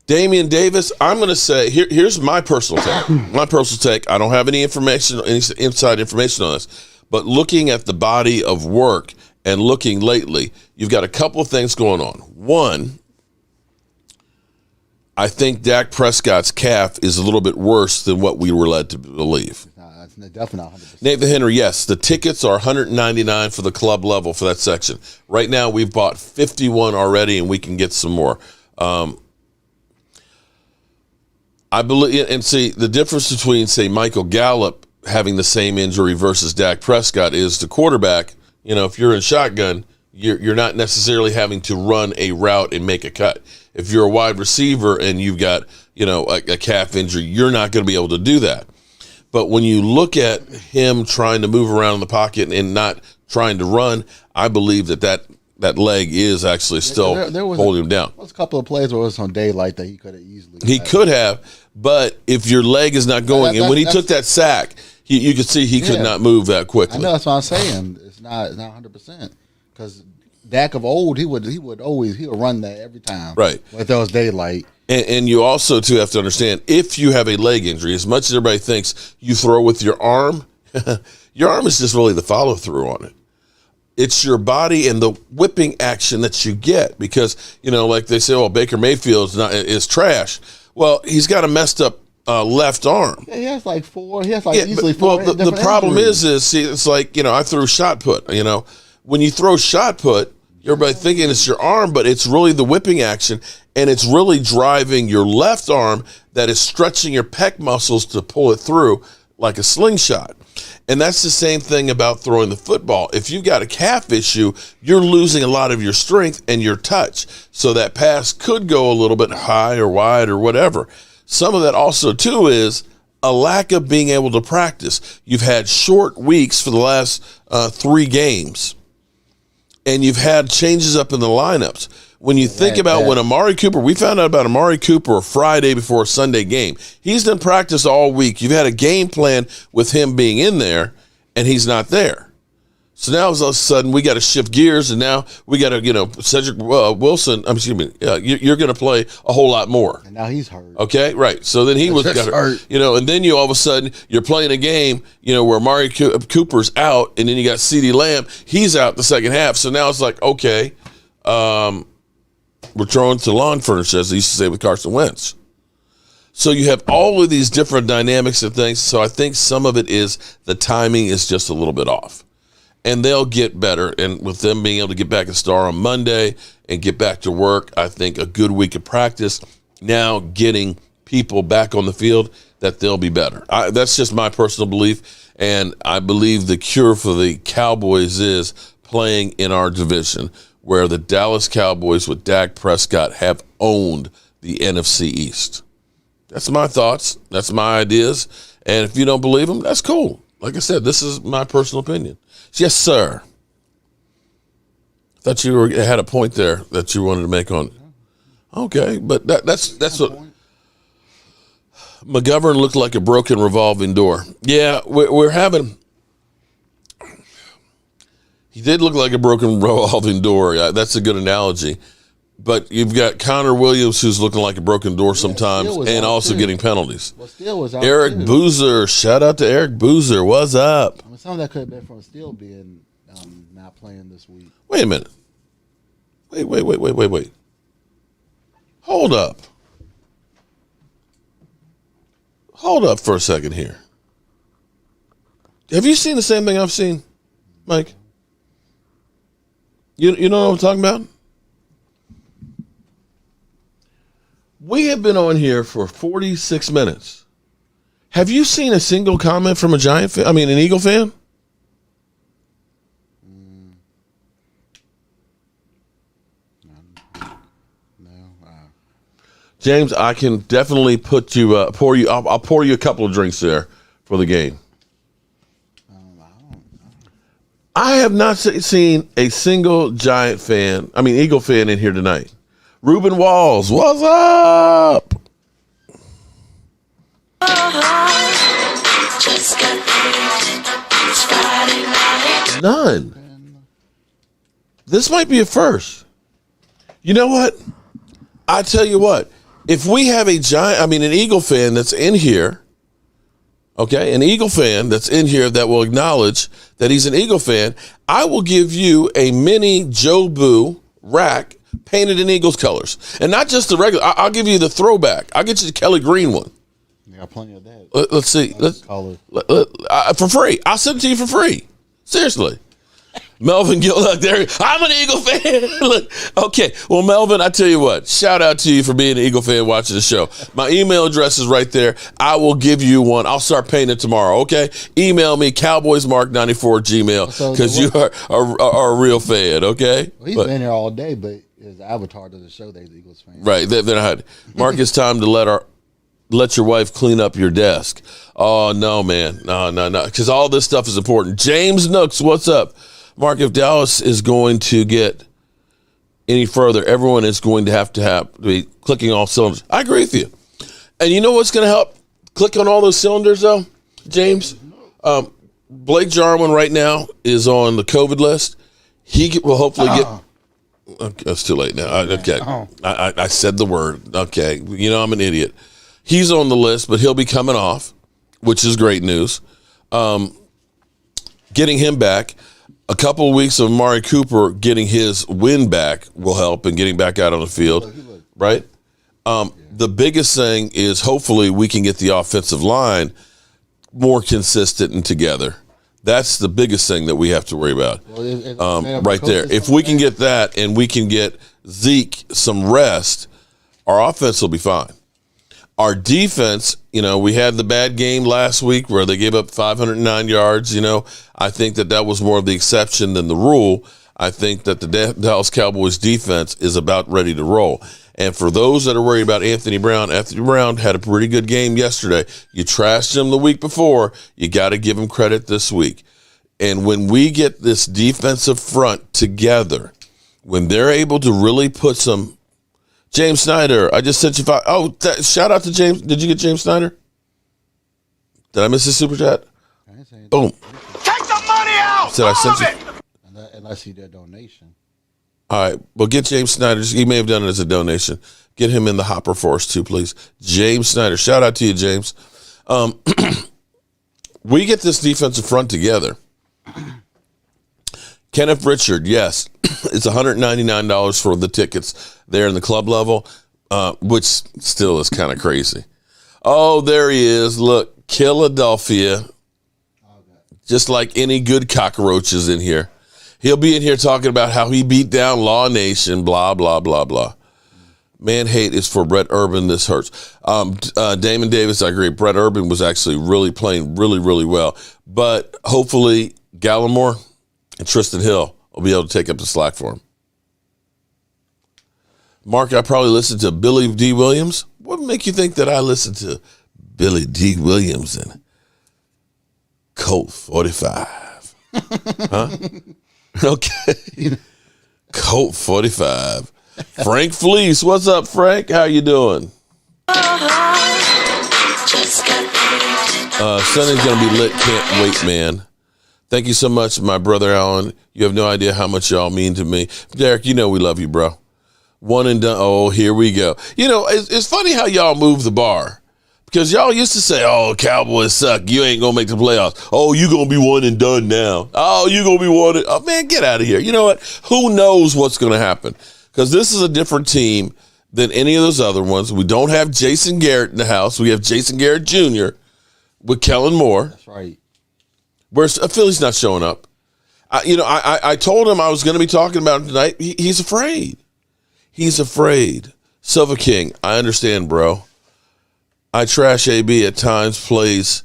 Damian Davis, I'm going to say, here's my personal take. My personal take, I don't have any inside information on this, but looking at the body of work and looking lately, you've got a couple of things going on. One, I think Dak Prescott's calf is a little bit worse than what we were led to believe. It's definitely not 100%. Nathan Henry, yes, the tickets are $199 for the club level for that section. Right now, we've bought 51 already, and we can get some more. I believe, and see, the difference between, say, Michael Gallup having the same injury versus Dak Prescott is the quarterback. You know, if you're in shotgun, you're not necessarily having to run a route and make a cut. If you're a wide receiver and you've got, you know, a calf injury, you're not going to be able to do that. But when you look at him trying to move around in the pocket and not trying to run, I believe that leg is actually still holding him down. There was a couple of plays where it was on daylight that he could have easily. He could have, but if your leg is not going, and when he took that sack, you could see he could not move that quickly. I know, that's what I'm saying. It's not 100% because Dak of old he would run that every time. Right. If there was daylight. And you also, too, have to understand, if you have a leg injury, as much as everybody thinks you throw with your arm, your arm is just really the follow-through on it. It's your body and the whipping action that you get because, you know, like they say, oh, Baker Mayfield is trash. Well, he's got a messed up left arm. Yeah, he has like four. He has like easily four. Well, the problem is see, it's like, you know, I threw shot put. You know, when you throw shot put, everybody thinking it's your arm, but it's really the whipping action, and it's really driving your left arm that is stretching your pec muscles to pull it through like a slingshot. And that's the same thing about throwing the football. If you've got a calf issue, you're losing a lot of your strength and your touch. So that pass could go a little bit high or wide or whatever. Some of that also, too, is a lack of being able to practice. You've had short weeks for the last 3 games, and you've had changes up in the lineups. When you think about when Amari Cooper, we found out about Amari Cooper Friday before a Sunday game. He's done practice all week. You've had a game plan with him being in there, and he's not there. So now all of a sudden we got to shift gears, and now we got to, you know, Cedric Wilson. You're going to play a whole lot more. And now he's hurt. Okay, right. So then he was hurt. You know, and then you all of a sudden you're playing a game, you know, where Amari Cooper's out, and then you got CeeDee Lamb. He's out the second half. So now it's like, okay, we're throwing to lawn furniture, as they used to say with Carson Wentz. So you have all of these different dynamics and things. So I think some of it is the timing is just a little bit off. And they'll get better. And with them being able to get back and start on Monday and get back to work, I think a good week of practice. Now getting people back on the field, that they'll be better. That's just my personal belief, and I believe the cure for the Cowboys is playing in our division, where the Dallas Cowboys with Dak Prescott have owned the NFC East. That's my thoughts. That's my ideas. And if you don't believe them, that's cool. Like I said, this is my personal opinion. Yes, sir. Thought you had a point there that you wanted to make on. Okay, but that's what McGovern looked like, a broken revolving door. Yeah, we're having. He did look like a broken revolving door. That's a good analogy. But you've got Connor Williams, who's looking like a broken door sometimes, and also getting penalties. Well, Steele was out Eric too. Boozer, shout out to Eric Boozer. What's up? I mean, some of that could have been from Steele being not playing this week. Wait a minute. Wait. Hold up. Hold up for a second here. Have you seen the same thing I've seen, Mike? You know what I'm talking about? We have been on here for 46 minutes. Have you seen a single comment from an Eagle fan? James, I can definitely put you, I'll pour you a couple of drinks there for the game. I have not seen a single Eagle fan in here tonight. Ruben Walls, what's up? None. This might be a first. You know what? I tell you what. If we have an Eagle fan that's in here, okay, an Eagle fan that's in here that will acknowledge that he's an Eagle fan, I will give you a mini Jobu rack painted in Eagles colors. And not just the regular, I'll give you the throwback. I'll get you the Kelly Green one. You got plenty of that. Let's see. For free. I'll send it to you for free. Seriously. Melvin Gill, there. I'm an Eagle fan. Look, okay. Well, Melvin, I tell you what. Shout out to you for being an Eagle fan watching the show. My email address is right there. I will give you one. I'll start painting tomorrow. Okay. Email me cowboysmark94@gmail because you are a real fan. Okay. Well, he's been here all day, but his avatar doesn't show that he's an Eagles fan. Right. They're not. Mark, it's time to let your wife clean up your desk. Oh no, man. No. Because all this stuff is important. James Nooks, what's up? Mark, if Dallas is going to get any further, everyone is going to have to be clicking all cylinders. I agree with you. And you know what's going to help click on all those cylinders, though, James? Blake Jarwin right now is on the COVID list. He will hopefully get... Okay, it's too late now. I said the word. Okay. You know I'm an idiot. He's on the list, but he'll be coming off, which is great news. Getting him back... A couple of weeks of Amari Cooper getting his win back will help and getting back out on the field, right? The biggest thing is hopefully we can get the offensive line more consistent and together. That's the biggest thing that we have to worry about right there. If we can get that and we can get Zeke some rest, our offense will be fine. Our defense, we had the bad game last week where they gave up 509 yards. I think that was more of the exception than the rule. I think that the Dallas Cowboys defense is about ready to roll. And for those that are worried about Anthony Brown had a pretty good game yesterday. You trashed him the week before. You got to give him credit this week. And when we get this defensive front together, when they're able to really put some... James Snyder, I just sent you five. Oh, shout out to James. Did you get James Snyder? Did I miss his super chat? Boom. Take the money out! Said I sent you. Unless he did donation. All right. Well, get James Snyder. He may have done it as a donation. Get him in the hopper for us too, please. James Snyder. Shout out to you, James. We get this defensive front together. Kenneth Richard, yes. It's $199 for the tickets there in the club level, which still is kind of crazy. Oh, there he is. Look, Philadelphia. Just like any good cockroaches in here. He'll be in here talking about how he beat down Law Nation, blah, blah, blah, blah. Man hate is for Brett Urban. This hurts. Damon Davis, I agree. Brett Urban was actually really playing really, really well. But hopefully Gallimore and Tristan Hill will be able to take up the slack for him. Mark, I probably listened to Billy D. Williams. What would make you think that I listened to Billy D. Williams and Colt 45? Huh? Okay. Colt 45. Frank Fleece. What's up, Frank? How you doing? Sunday's going to be lit. Can't wait, man. Thank you so much, my brother Alan. You have no idea how much y'all mean to me. Derek, you know we love you, bro. One and done. Oh, here we go. You know, it's funny how y'all move the bar. Because y'all used to say, oh, Cowboys suck. You ain't going to make the playoffs. Oh, you going to be one and done now. Oh, you going to be one and... Oh, man, get out of here. You know what? Who knows what's going to happen? Because this is a different team than any of those other ones. We don't have Jason Garrett in the house. We have Jason Garrett Jr. with Kellen Moore. That's right. Where's Philly's not showing up. I told him I was going to be talking about him tonight. He's afraid. He's afraid. Silva King, I understand, bro. I trash AB at times, plays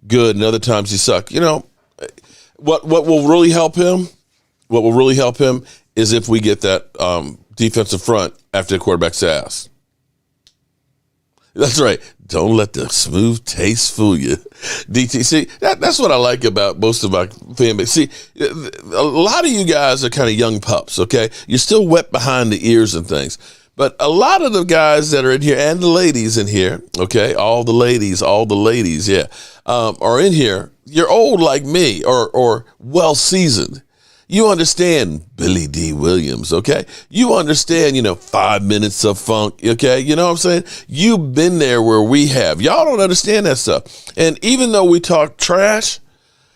good, and other times he sucks. You know, what will really help him? What will really help him is if we get that defensive front after the quarterback's ass. That's right. Don't let the smooth taste fool you. DT, see, that's what I like about most of my fan base. See, a lot of you guys are kind of young pups, okay? You're still wet behind the ears and things. But a lot of the guys that are in here and the ladies in here, okay, all the ladies, yeah, are in here. You're old like me or well-seasoned. You understand Billy D. Williams, okay? You understand, 5 minutes of funk, okay? You know what I'm saying? You've been there where we have. Y'all don't understand that stuff. And even though we talk trash,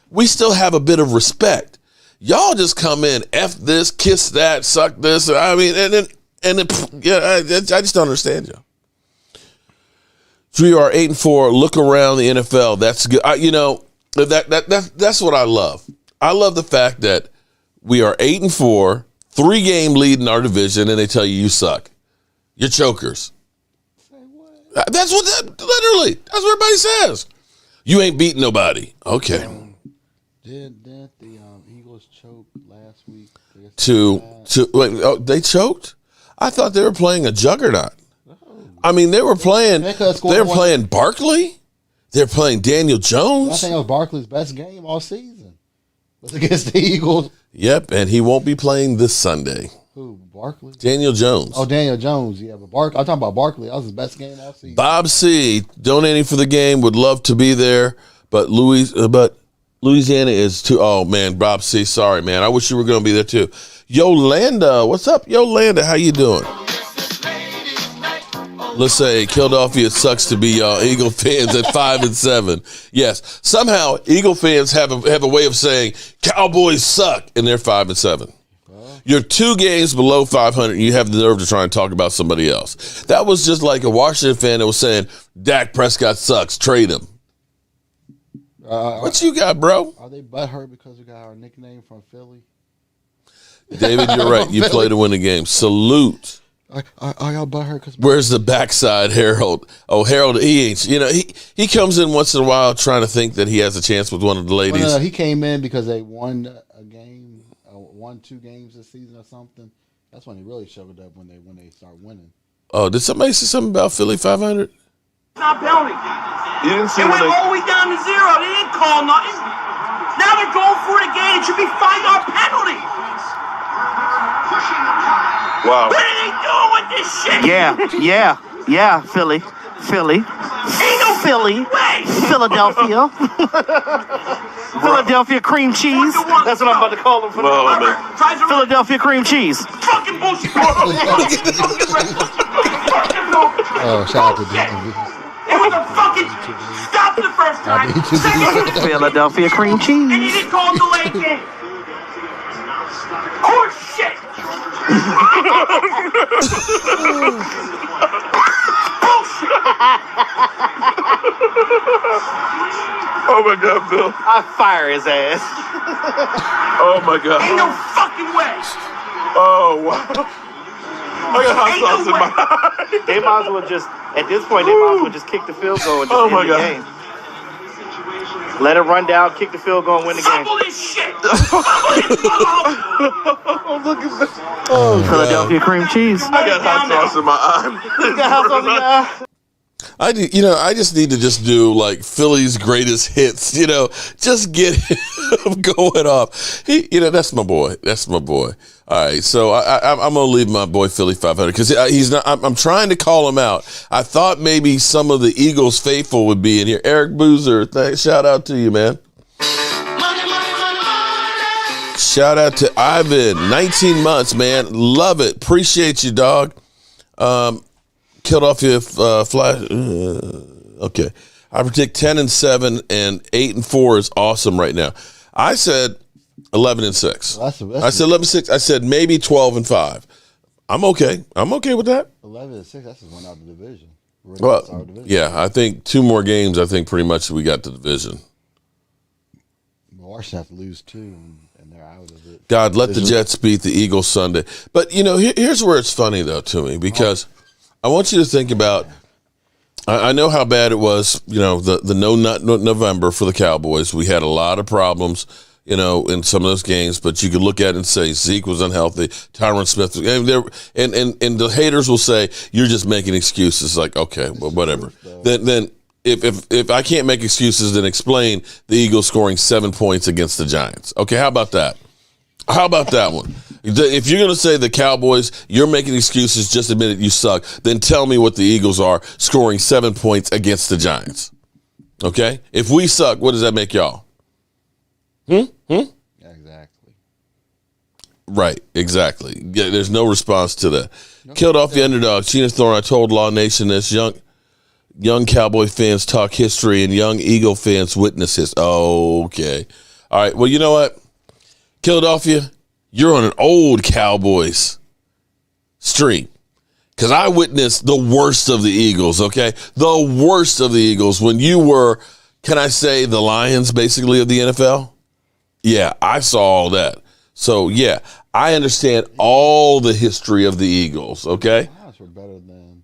we still have a bit of respect. Y'all just come in, F this, kiss that, suck this. I mean, I just don't understand you. We are 8-4. Look around the NFL. That's good. That's what I love. I love the fact that we are 8-4, 3-game lead in our division, and they tell you suck. You're chokers. That's literally. That's what everybody says. You ain't beating nobody. Okay. Did the Eagles choke last week? They choked? I thought they were playing a juggernaut. I mean, they were playing Barkley. They're playing Daniel Jones. I think it was Barkley's best game all season. Was against the Eagles. Yep, and he won't be playing this Sunday. Who, Barkley? Daniel Jones. Oh, Daniel Jones, yeah. But I'm talking about Barkley. That was his best game all season. Bob C., donating for the game, would love to be there, but Louisiana is too. Oh, man, Bob C., sorry, man. I wish you were going to be there, too. Yolanda, what's up, Yolanda? How you doing? Let's say Philadelphia sucks to be Eagle fans at 5-7. Yes, somehow Eagle fans have a way of saying Cowboys suck, and they're 5-7. You're 2 games below 500, and you have the nerve to try and talk about somebody else. That was just like a Washington fan that was saying Dak Prescott sucks, trade him. What you got, bro? Are they butthurt because we got our nickname from Philly? David, you're right. You play to win the game. Salute. Are y'all butthurt? Where's the backside, Harold? Oh, Harold, he ain't. He comes in once in a while trying to think that he has a chance with one of the ladies. Well, no, he came in because they won a game, won 2 games this season or something. That's when he really showed up when they start winning. Oh, did somebody say something about Philly 500? Not penalty. You didn't see it went all the way down to 0. They didn't call nothing. Now they're going for it again. It should be 5-yard penalty. Wow. What are they doing with this shit? Yeah, Philly. Ain't no Philly. way. Philadelphia. Philadelphia cream cheese. That's what I'm about to call them. Philadelphia cream cheese. Fucking bullshit. Oh, shout out to Disney. It was a fucking stop the first time. Philadelphia cream cheese. And you didn't call the late game. Horse shit. Oh my God, Bill. I fire his ass. Oh my God. Ain't no fucking way. Oh wow. I got hot sauce in my eye. They might as well just, at this point, they might as well just kick the field goal and just end the game. Let it run down, kick the field goal, and win the game. Fumble this shit! Philadelphia cream cheese. I got hot sauce in my eye. You got hot sauce in your eye? I just need to just do like Philly's greatest hits. Just get him going off. That's my boy. That's my boy. All right, so I'm gonna leave my boy Philly 500 because he's not. I'm trying to call him out. I thought maybe some of the Eagles faithful would be in here. Eric Boozer, shout out to you, man. Shout out to Ivan, 19 months, man. Love it. Appreciate you, dog. Killed off your flash. Okay. I predict 10-7 and 8-4 is awesome right now. I said 11-6. I said 11-6. I said maybe 12-5. I'm okay. I'm okay with that. 11-6. That's just one out of the division. Well, yeah. I think 2 more games. I think pretty much we got the division. Washington have to lose 2, and they're out of it. God, let the Jets beat the Eagles Sunday. But here's where it's funny though to me because. I want you to think about. I know how bad it was. The no nut November for the Cowboys. We had a lot of problems. In some of those games, but you could look at it and say Zeke was unhealthy. Tyron Smith, and the haters will say you're just making excuses. Like, okay, well, whatever. Then if I can't make excuses, then explain the Eagles scoring 7 points against the Giants. Okay, how about that? How about that one? If you're going to say the Cowboys, you're making excuses, just admit it, you suck, then tell me what the Eagles are scoring 7 points against the Giants. Okay? If we suck, what does that make y'all? Yeah, exactly. Right, exactly. Yeah, there's no response to that. Killed off the underdog. Sheena Thorne, I told Law Nation this. Young Cowboy fans talk history and young Eagle fans witness his. Oh, okay. All right, well, you know what? Philadelphia, you're on an old Cowboys stream because I witnessed the worst of the Eagles, okay? The worst of the Eagles when you were, can I say, the Lions basically of the NFL? Yeah, I saw all that. So, yeah, I understand all the history of the Eagles, okay? Lions were better than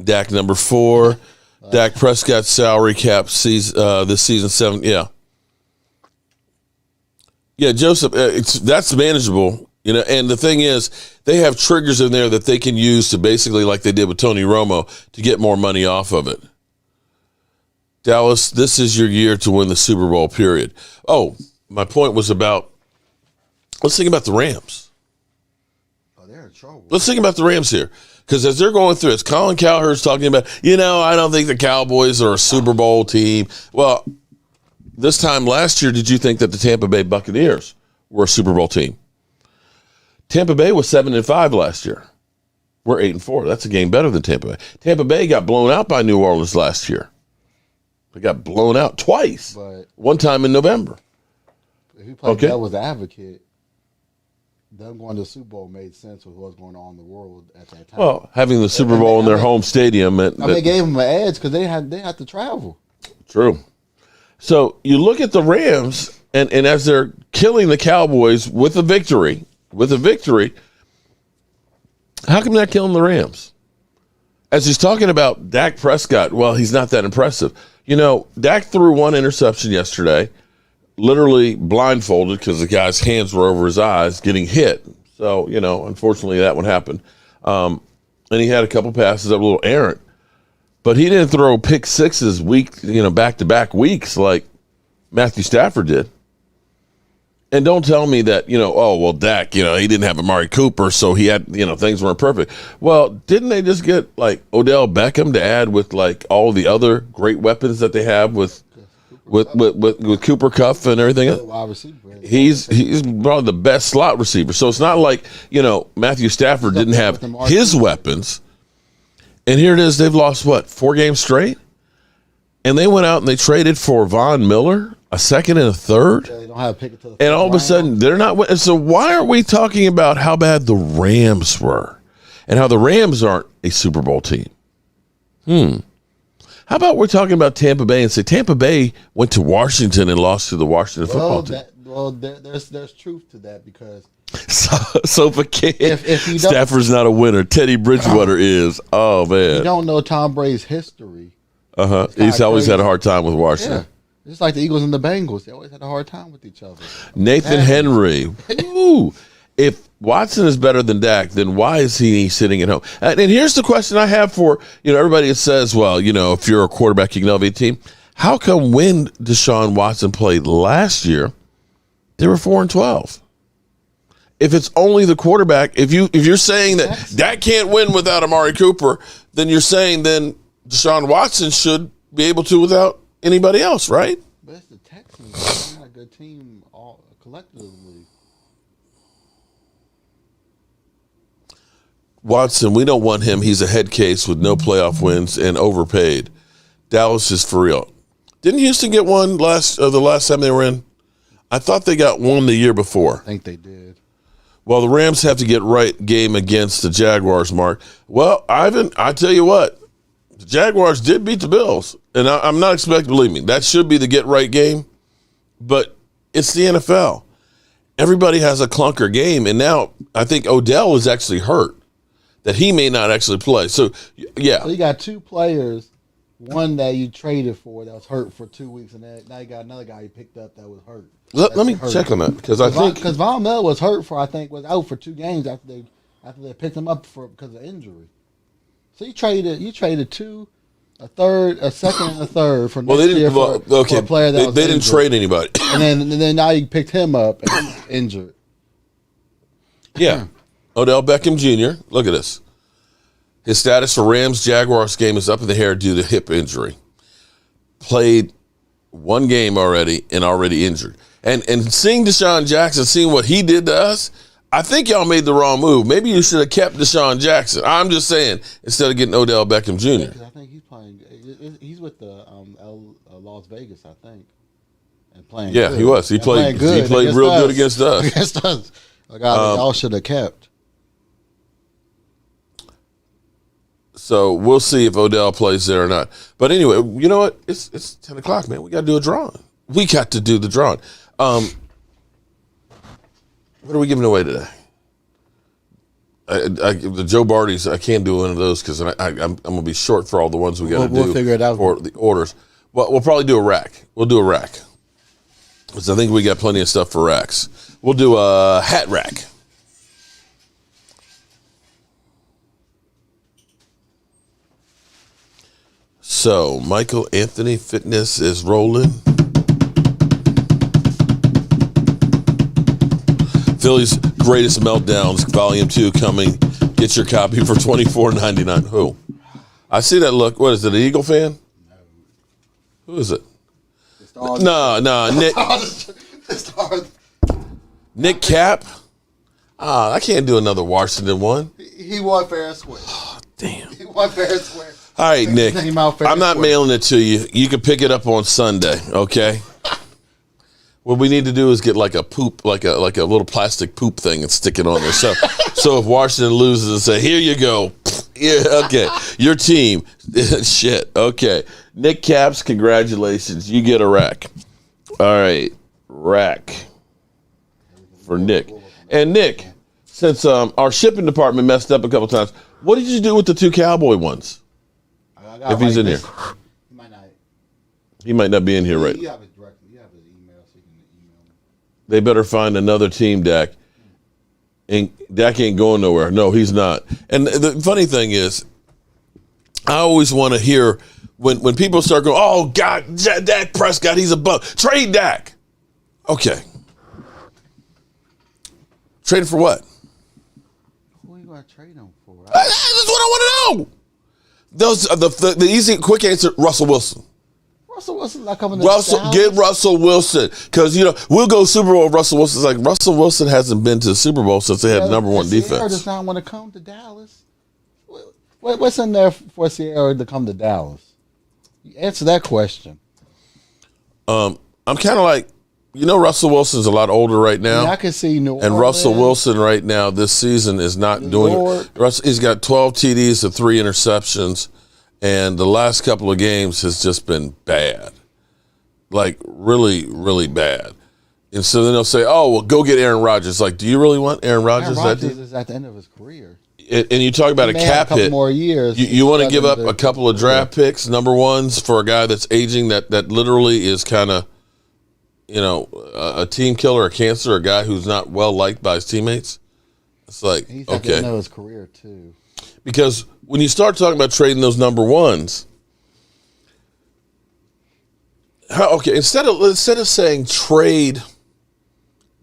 Dak number 4, Dak Prescott salary cap this season 7, yeah. Yeah, Joseph, that's manageable, and the thing is, they have triggers in there that they can use to basically, like they did with Tony Romo, to get more money off of it. Dallas, this is your year to win the Super Bowl, period. Oh, my point was let's think about the Rams. Oh, they're in trouble. Let's think about the Rams here. Because as they're going through it, Colin Cowherd's talking about, I don't think the Cowboys are a Super Bowl team. Well, this time last year, did you think that the Tampa Bay Buccaneers were a Super Bowl team? Tampa Bay was 7-5 last year. We're 8-4. That's a game better than Tampa Bay. Tampa Bay got blown out by New Orleans last year. They got blown out twice. But one time in November. If you play devil's advocate, them going to the Super Bowl made sense with what's going on in the world at that time. Well, having the Super Bowl in their home stadium. They gave them an edge because they had to travel. True. So you look at the Rams, and as they're killing the Cowboys with a victory, how come they're killing the Rams? As he's talking about Dak Prescott, well, he's not that impressive. Dak threw 1 interception yesterday, literally blindfolded because the guy's hands were over his eyes getting hit. So, unfortunately that one happened. And he had a couple passes that were a little errant. But he didn't throw pick sixes back-to-back weeks like Matthew Stafford did. And don't tell me that, Dak, he didn't have Amari Cooper, so he had, things weren't perfect. Well, didn't they just get, Odell Beckham to add with, all the other great weapons that they have with Cooper Kupp and everything else? He's probably the best slot receiver. So it's not like, Matthew Stafford didn't have his weapons. And here it is, they've lost, 4 games straight? And they went out and they traded for Von Miller, a second and a third. Yeah, they don't have a pick until and all of a sudden, they're not. So why aren't we talking about how bad the Rams were and how the Rams aren't a Super Bowl team? How about we're talking about Tampa Bay and say Tampa Bay went to Washington and lost to the Washington football team? There's truth to that because So if a kid, if you don't, Stafford's not a winner, Teddy Bridgewater is. Oh man, you don't know Tom Brady's history. He's always had a hard time with Washington. Yeah. Just like the Eagles and the Bengals, they always had a hard time with each other. Nathan Henry. Ooh. If Watson is better than Dak, then why is he sitting at home? And here's the question I have for everybody that says, well, if you're a quarterback, you can elevate a team. How come when Deshaun Watson played last year, they were 4-12? If it's only the quarterback, if you're saying that Dak can't win without Amari Cooper, then you're saying then Deshaun Watson should be able to without anybody else, right? But it's the Texans. They're not a good team all collectively. Watson, we don't want him. He's a head case with no playoff wins and overpaid. Dallas is for real. Didn't Houston get one the last time they were in? I thought they got one the year before. I think they did. Well, the Rams have to get right game against the Jaguars, Mark. Well, Ivan, I tell you what, the Jaguars did beat the Bills. And I'm not expecting, believe me, that should be the get right game. But it's the NFL. Everybody has a clunker game. And now I think Odell is actually hurt, that he may not actually play. So, yeah. So you got two players, one that you traded for that was hurt for 2 weeks, and then now you got another guy you picked up that was hurt. Let me check on that because I think Von Miller was hurt was out for 2 games after they picked him up because of injury. So you traded two, a third, a second, and a third for next year for a player that was they didn't injured. trade anybody, and then now you picked him up and he's injured. Yeah, Odell Beckham Jr. Look at this. His status for Rams-Jaguars game is up in the air due to hip injury. Played 1 game already and already injured. And seeing Deshaun Jackson, seeing what he did to us, I think y'all made the wrong move. Maybe you should have kept Deshaun Jackson. I'm just saying, instead of getting Odell Beckham Jr. I think he's playing. He's with the Las Vegas, I think, and playing. Yeah, good. he was. He played good. He played real good against us. Against us, a guy that y'all should have kept. So we'll see if Odell plays there or not. But anyway, you know what? It's 10 o'clock, man. We got to do a drawing. We got to do the drawing. What are we giving away today? The Joe Barty's, I can't do one of those because I'm going to be short for all the ones we got to do. We'll figure it out. For the orders. Well, we'll probably do a rack. We'll do a rack. Because I think we got plenty of stuff for racks. We'll do a hat rack. So, Michael Anthony Fitness is rolling. Philly's Greatest Meltdowns, Volume 2 coming. Get your copy for $24.99. Who? I see that look. What is it, an Eagle fan? No. Who is it? No, Nick. Nick Cap? I can't do another Washington one. He won fair and square. Oh, damn. He won fair and square. All right, Nick. I'm not mailing it to you. You can pick it up on Sunday, okay? What we need to do is get like a poop, like a little plastic poop thing and stick it on there. So if Washington loses and say, here you go. Yeah, okay. Your team. Shit. Okay. Nick Caps, congratulations. You get a rack. All right. Rack for Nick. And Nick, since our shipping department messed up a couple times, what did you do with the 2 Cowboy ones? If he's in here. He might not be in here right now. They better find another team, Dak. And Dak ain't going nowhere. No, he's not. And the funny thing is, I always want to hear when people start going, oh, God, Dak Prescott, he's a bum. Trade Dak. Okay. Trade him for what? Who are you going to trade him for? That's what I want to know. Those the easy, quick answer, Russell Wilson. Russell Wilson not coming to Dallas. Get Russell Wilson. Because, we'll go Super Bowl if Russell Wilson's like, Russell Wilson hasn't been to the Super Bowl since they had the number 1 defense. Sierra does not want to come to Dallas. What's in there for Sierra to come to Dallas? Answer that question. I'm kind of like, Russell Wilson's a lot older right now. I can see New Orleans. And Russell Wilson right now this season is not doing it. He's got 12 TDs and 3 interceptions. And the last couple of games has just been bad. Like, really, really bad. And so then they'll say, "Oh, well, go get Aaron Rodgers." Like, do you really want Aaron Rodgers? Aaron Rodgers is at the end of his career. And you talk about He a may have cap a couple hit. more years. You want to give up a couple of draft picks, number ones, for a guy that's aging that literally is kind of, a team killer, a cancer, a guy who's not well liked by his teammates. It's like, he's at the end of his career too. Because when you start talking about trading those number ones, instead of saying trade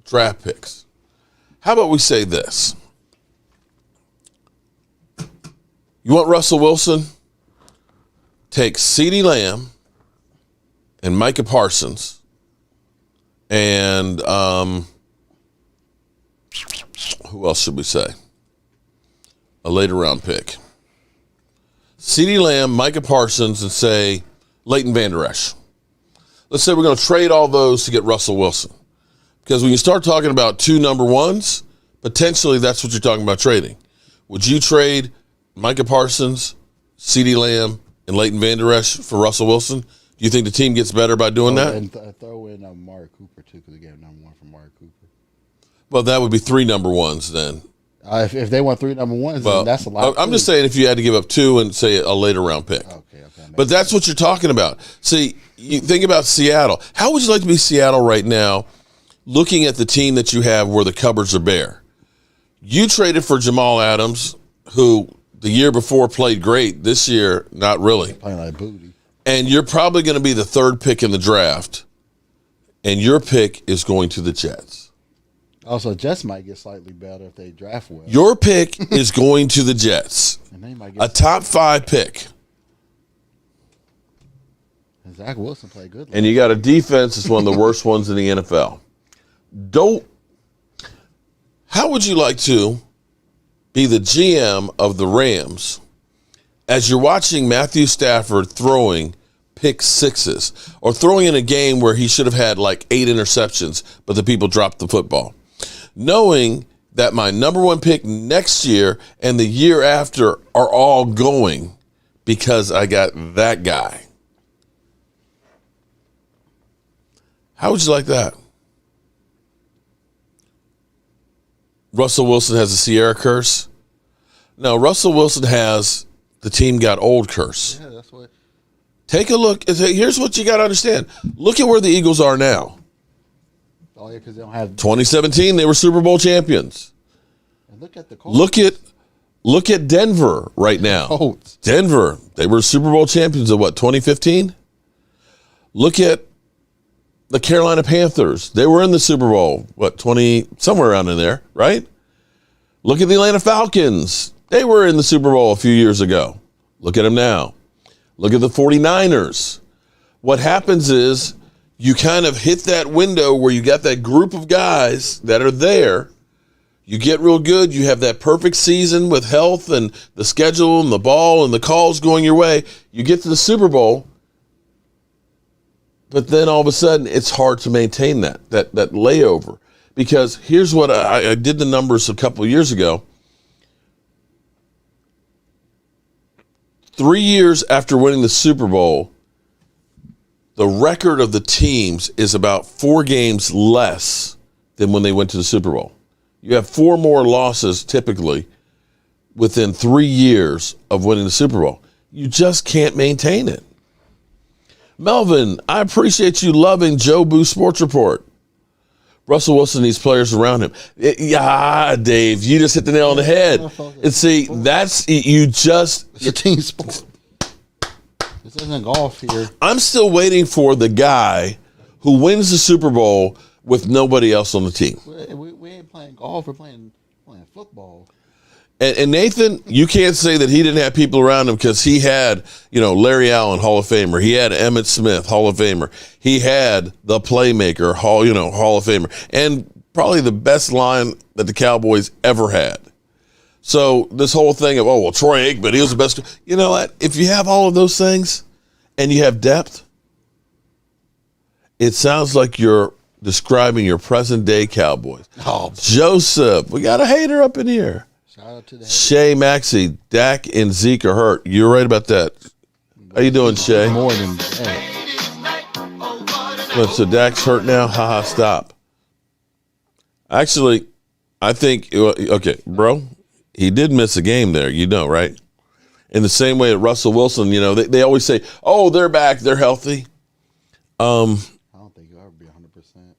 draft picks, how about we say this? You want Russell Wilson? Take CeeDee Lamb and Micah Parsons and who else should we say? A later round pick. CeeDee Lamb, Micah Parsons, and say Leighton Vander Esch. Let's say we're going to trade all those to get Russell Wilson. Because when you start talking about two number ones, potentially that's what you're talking about trading. Would you trade Micah Parsons, CeeDee Lamb, and Leighton Vander Esch for Russell Wilson? Do you think the team gets better by doing that? And throw in Amari Cooper, too, because they gave number one for Amari Cooper. Well, that would be three number ones then. If they want three number ones, then that's a lot. I'm just saying if you had to give up two and say a later round pick. Okay. But that's what you're talking about. See, you think about Seattle. How would you like to be Seattle right now, looking at the team that you have where the cupboards are bare? You traded for Jamal Adams, who the year before played great. This year, not really. Playing like booty. And you're probably going to be the third pick in the draft, and your pick is going to the Jets. Also, Jets might get slightly better if they draft well. Your pick is going to the Jets. And they might get a top 5 pick. And Zach Wilson played good. And you got a defense that's one of the worst ones in the NFL. How would you like to be the GM of the Rams as you're watching Matthew Stafford throwing pick sixes or throwing in a game where he should have had like 8 interceptions, but the people dropped the football? Knowing that my number one pick next year and the year after are all going because I got that guy. How would you like that? Russell Wilson has a Sierra curse. No, Russell Wilson has the team got old curse. Yeah, that's what. Take a look. Here's what you got to understand. Look at where the Eagles are now. Oh, yeah, because they don't have. 2017, they were Super Bowl champions. And look at the Colts. Look at Denver right now. Colts. Denver, they were Super Bowl champions of what, 2015? Look at the Carolina Panthers. They were in the Super Bowl, somewhere around in there, right? Look at the Atlanta Falcons. They were in the Super Bowl a few years ago. Look at them now. Look at the 49ers. What happens is you kind of hit that window where you got that group of guys that are there. You get real good. You have that perfect season with health and the schedule and the ball and the calls going your way. You get to the Super Bowl, but then all of a sudden it's hard to maintain that layover. Because here's what I did the numbers a couple of years ago. 3 years after winning the Super Bowl, the record of the teams is about 4 games less than when they went to the Super Bowl. You have 4 more losses typically within 3 years of winning the Super Bowl. You just can't maintain it. Melvin, I appreciate you loving Jobu Sports Report. Russell Wilson needs players around him. Dave, you just hit the nail on the head. And see, it's a team sport. This isn't golf here. I'm still waiting for the guy who wins the Super Bowl with nobody else on the team. We ain't playing golf. We're playing football. And Nathan, you can't say that he didn't have people around him because he had, Larry Allen, Hall of Famer. He had Emmitt Smith, Hall of Famer. He had the playmaker, Hall of Famer. And probably the best line that the Cowboys ever had. So this whole thing of, Troy Aikman, he was the best. You know what? If you have all of those things and you have depth, it sounds like you're describing your present-day Cowboys. Oh, Joseph, we got a hater up in here. Shout out to the Shay Maxey, Dak and Zeke are hurt. You're right about that. How you doing, Shay? More than that. What, so Dak's hurt now? Haha, stop. Actually, I think, okay, bro, he did miss a game there, right? In the same way that Russell Wilson, they always say, oh, they're back, they're healthy. I don't think you'll ever be 100%.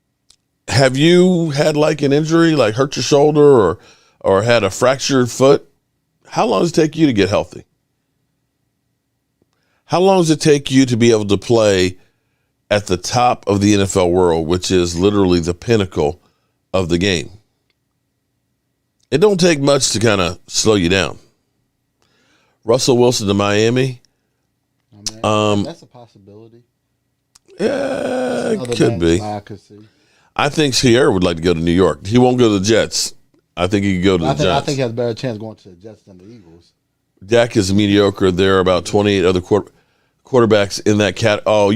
Have you had like an injury, like hurt your shoulder or had a fractured foot? How long does it take you to get healthy? How long does it take you to be able to play at the top of the NFL world, which is literally the pinnacle of the game? It don't take much to kind of slow you down. Russell Wilson to Miami. That's a possibility. Yeah, it could be. I could see. I think Sierra would like to go to New York. He won't go to the Jets. I think he could go to the Giants. I think he has a better chance going to the Jets than the Eagles. Dak is mediocre. There are about 28 other quarterbacks in that cat. Oh,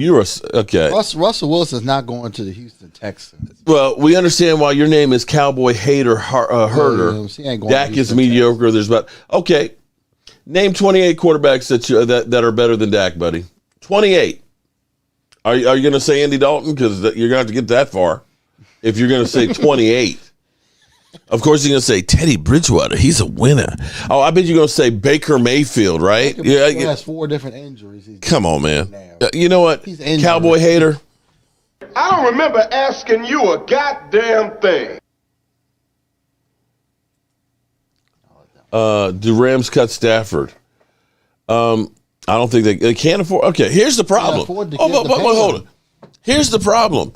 okay. Russell Wilson's not going to the Houston Texans. Well, we understand why your name is Cowboy Hater Herder. Dak is mediocre. There's about Name 28 quarterbacks that are better than Dak, buddy. 28. Are you going to say Andy Dalton? Because you're going to have to get that far. If you're going to say 28. Of course, you're going to say Teddy Bridgewater. He's a winner. Oh, I bet you're going to say Baker Mayfield, right? He has 4 different injuries. Come on, man. You know what? Cowboy Hater. I don't remember asking you a goddamn thing. Do Rams cut Stafford? I don't think they can't afford. Okay, here's the problem. Hold on. Here's the problem.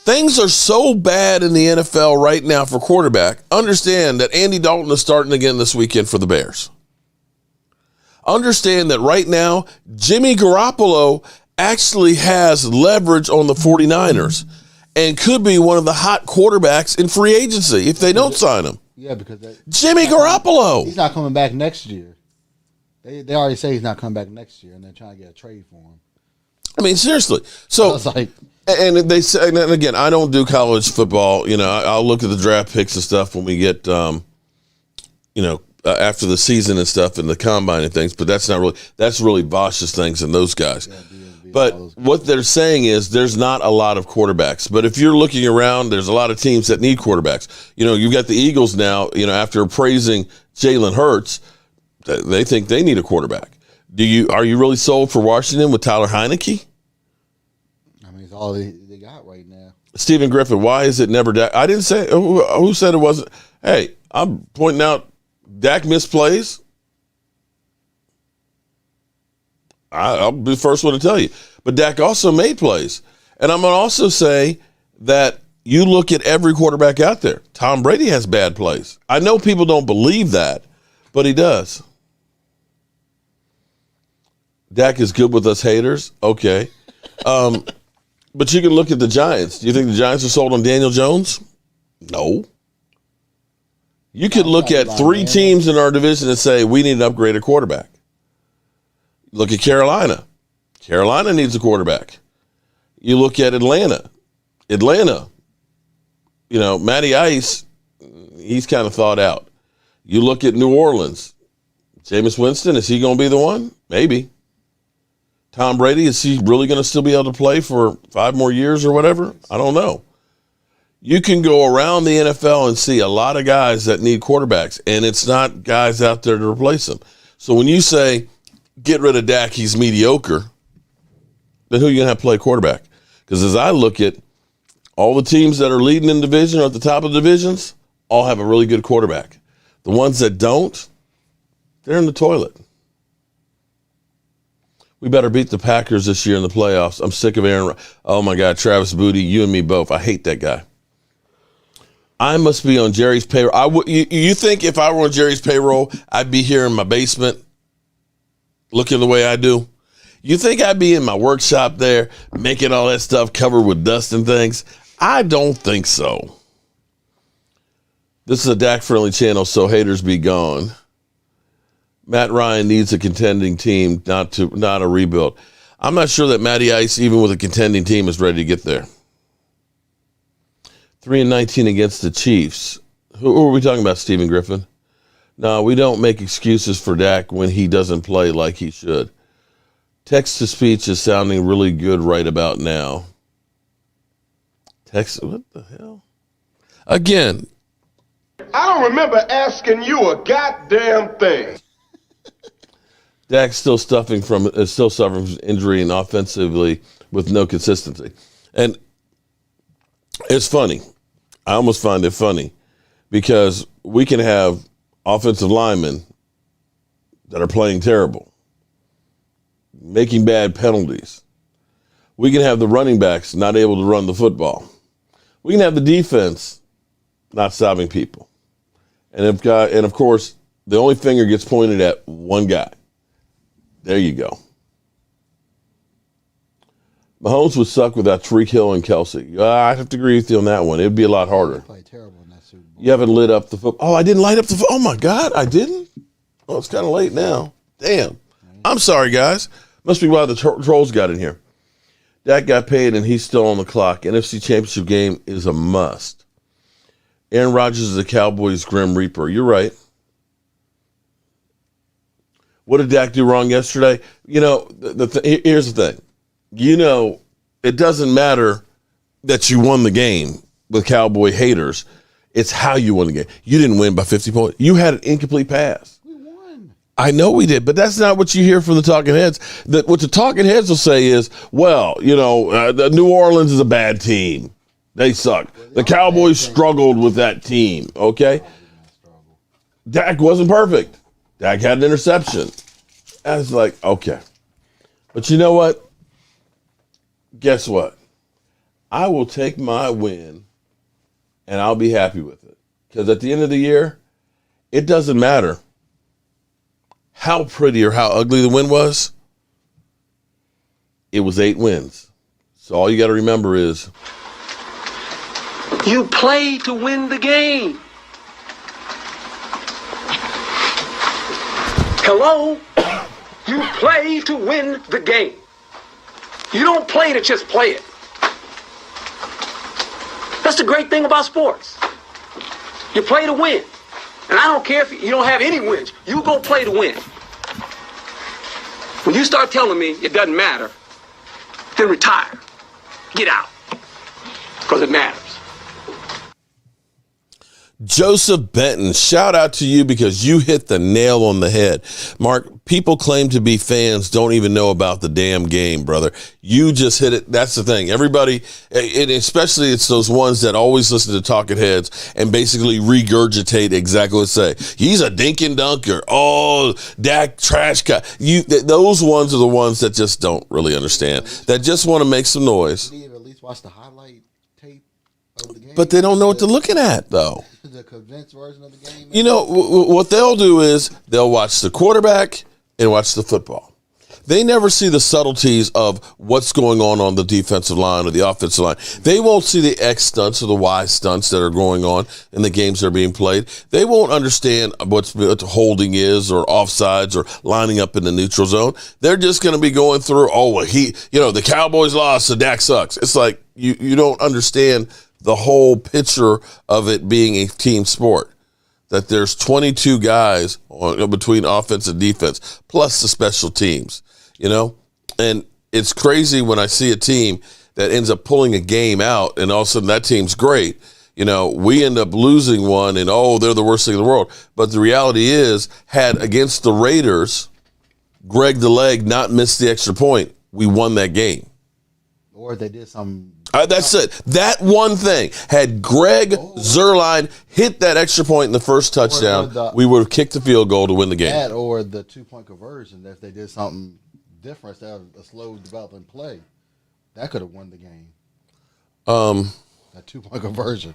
Things are so bad in the NFL right now for quarterback. Understand that Andy Dalton is starting again this weekend for the Bears. Understand that right now, Jimmy Garoppolo actually has leverage on the 49ers and could be one of the hot quarterbacks in free agency if they don't sign him. Yeah, because Jimmy Garoppolo. He's not coming back next year. They already say he's not coming back next year, and they're trying to get a trade for him. I mean, seriously. So, and they say, and again, I don't do college football. I'll look at the draft picks and stuff when we get, after the season and stuff and the combine and things. But that's really Bosch's things and those guys. Yeah, but what they're saying is there's not a lot of quarterbacks. But if you're looking around, there's a lot of teams that need quarterbacks. You've got the Eagles now, after praising Jalen Hurts, they think they need a quarterback. Are you really sold for Washington with Tyler Heineke? I mean, it's all they got right now. Stephen Griffin, why is it never Dak? I didn't say who said it wasn't. Hey, I'm pointing out Dak misplays. I'll be the first one to tell you. But Dak also made plays. And I'm going to also say that you look at every quarterback out there. Tom Brady has bad plays. I know people don't believe that, but he does. Dak is good with us haters. Okay. But you can look at the Giants. Do you think the Giants are sold on Daniel Jones? No. You could look at 3 teams in our division and say, we need an upgraded quarterback. Look at Carolina. Carolina needs a quarterback. You look at Atlanta. Matty Ice, he's kind of thought out. You look at New Orleans. Jameis Winston, is he going to be the one? Maybe. Tom Brady, is he really going to still be able to play for 5 more years or whatever? I don't know. You can go around the NFL and see a lot of guys that need quarterbacks, and it's not guys out there to replace them. So when you say, get rid of Dak, he's mediocre, then who are you going to have play quarterback? Because as I look at all the teams that are leading in division or at the top of the divisions, all have a really good quarterback. The ones that don't, they're in the toilet. We better beat the Packers this year in the playoffs. I'm sick of Aaron. Oh, my God, Travis Booty, you and me both. I hate that guy. I must be on Jerry's payroll. You think if I were on Jerry's payroll, I'd be here in my basement looking the way I do? You think I'd be in my workshop there making all that stuff covered with dust and things? I don't think so. This is a Dak-friendly channel, so haters be gone. Matt Ryan needs a contending team, not a rebuild. I'm not sure that Matty Ice, even with a contending team, is ready to get there. 3-19 against the Chiefs. Who are we talking about, Stephen Griffin? No, we don't make excuses for Dak when he doesn't play like he should. Text-to-speech is sounding really good right about now. What the hell? Again, I don't remember asking you a goddamn thing. Dak's still suffering from injury and offensively with no consistency. And it's funny. I almost find it funny because we can have offensive linemen that are playing terrible, making bad penalties. We can have the running backs not able to run the football. We can have the defense not stopping people. And of course, the only finger gets pointed at one guy. There you go. Mahomes would suck without Tyreek Hill and Kelsey. I have to agree with you on that one. It would be a lot harder. They played terrible in that Super Bowl. You haven't lit up the football. Oh, I didn't light up the football. Oh, my God, I didn't? Oh, it's kind of late now. Damn. I'm sorry, guys. Must be why the trolls got in here. Dak got paid, and he's still on the clock. NFC Championship game is a must. Aaron Rodgers is a Cowboys Grim Reaper. You're right. What did Dak do wrong yesterday? You know, here's the thing. You know, it doesn't matter that you won the game with Cowboy haters. It's how you won the game. You didn't win by 50 points. You had an incomplete pass. We won. I know we did, but that's not what you hear from the talking heads. What the talking heads will say is, well, you know, the New Orleans is a bad team. They suck. The Cowboys struggled with that team, okay? Dak wasn't perfect. Dak had an interception. I was like, okay. But you know what? Guess what? I will take my win, and I'll be happy with it. Because at the end of the year, it doesn't matter how pretty or how ugly the win was. It was 8 wins. So all you got to remember is, you play to win the game. Hello? You play to win the game. You don't play to just play it. That's the great thing about sports. You play to win. And I don't care if you don't have any wins. You go play to win. When you start telling me it doesn't matter, then retire. Get out. Because it matters. Joseph Benton, shout out to you because you hit the nail on the head. Mark, people claim to be fans, don't even know about the damn game, brother. You just hit it. That's the thing. Everybody, and especially it's those ones that always listen to talking heads and basically regurgitate exactly what they say. He's a dink and dunker. Oh, Dak trash guy. Those ones are the ones that just don't really understand, that just want to make some noise. You at least watch the highlight tape of the game. But they don't know what they're looking at, though. The condensed version of the game. You know, what they'll do is they'll watch the quarterback and watch the football. They never see the subtleties of what's going on the defensive line or the offensive line. They won't see the X stunts or the Y stunts that are going on in the games that are being played. They won't understand what holding is or offsides or lining up in the neutral zone. They're just going to be going through, the Cowboys lost, so Dak sucks. It's like you don't understand the whole picture of it being a team sport, that there's 22 guys between offense and defense, plus the special teams, and it's crazy when I see a team that ends up pulling a game out and all of a sudden that team's great. We end up losing one and, they're the worst thing in the world. But the reality is, had against the Raiders, Greg the Leg not missed the extra point, we won that game. Or they did some. That's it. That one thing. Had Greg Zuerlein hit that extra point in the first touchdown, we would have kicked the field goal to win the game. That or the 2-point conversion. If they did something different instead of a slow developing play, that could have won the game. That 2-point conversion.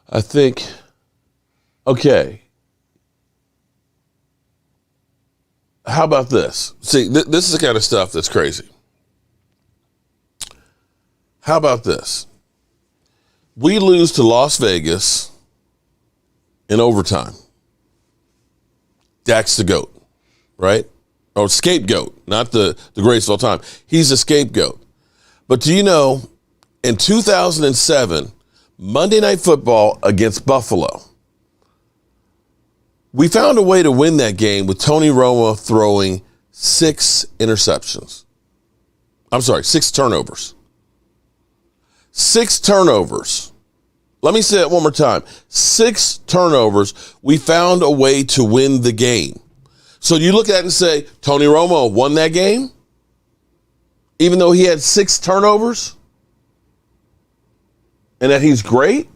I think, okay, how about this? See, this is the kind of stuff that's crazy. How about this? We lose to Las Vegas in overtime. Dak's the GOAT, right? Or scapegoat, not the greatest of all time. He's a scapegoat. But do you know, in 2007, Monday Night Football against Buffalo. We found a way to win that game with Tony Romo throwing 6 interceptions. I'm sorry, 6 turnovers. 6 turnovers. Let me say it one more time. 6 turnovers. We found a way to win the game. So you look at it and say, Tony Romo won that game? Even though he had 6 turnovers? And that he's great?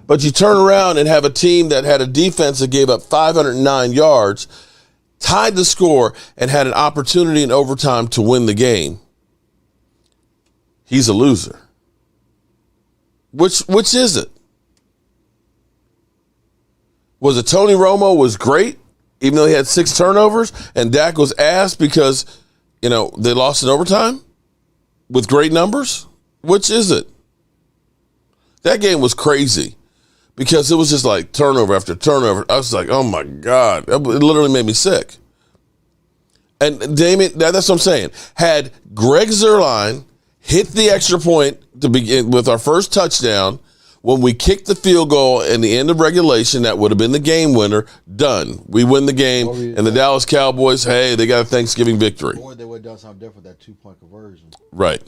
But you turn around and have a team that had a defense that gave up 509 yards, tied the score, and had an opportunity in overtime to win the game. He's a loser. Which is it? Was it Tony Romo was great, even though he had 6 turnovers, and Dak was ass because, they lost in overtime with great numbers? Which is it? That game was crazy because it was just like turnover after turnover. I was like, oh my God. It literally made me sick. And Damien, that's what I'm saying. Had Greg Zuerlein hit the extra point to begin with our first touchdown, when we kicked the field goal in the end of regulation, that would have been the game winner. Done. We win the game, and the Dallas Cowboys, hey, they got a Thanksgiving victory. Or they would have done something different, that 2-point conversion. Right.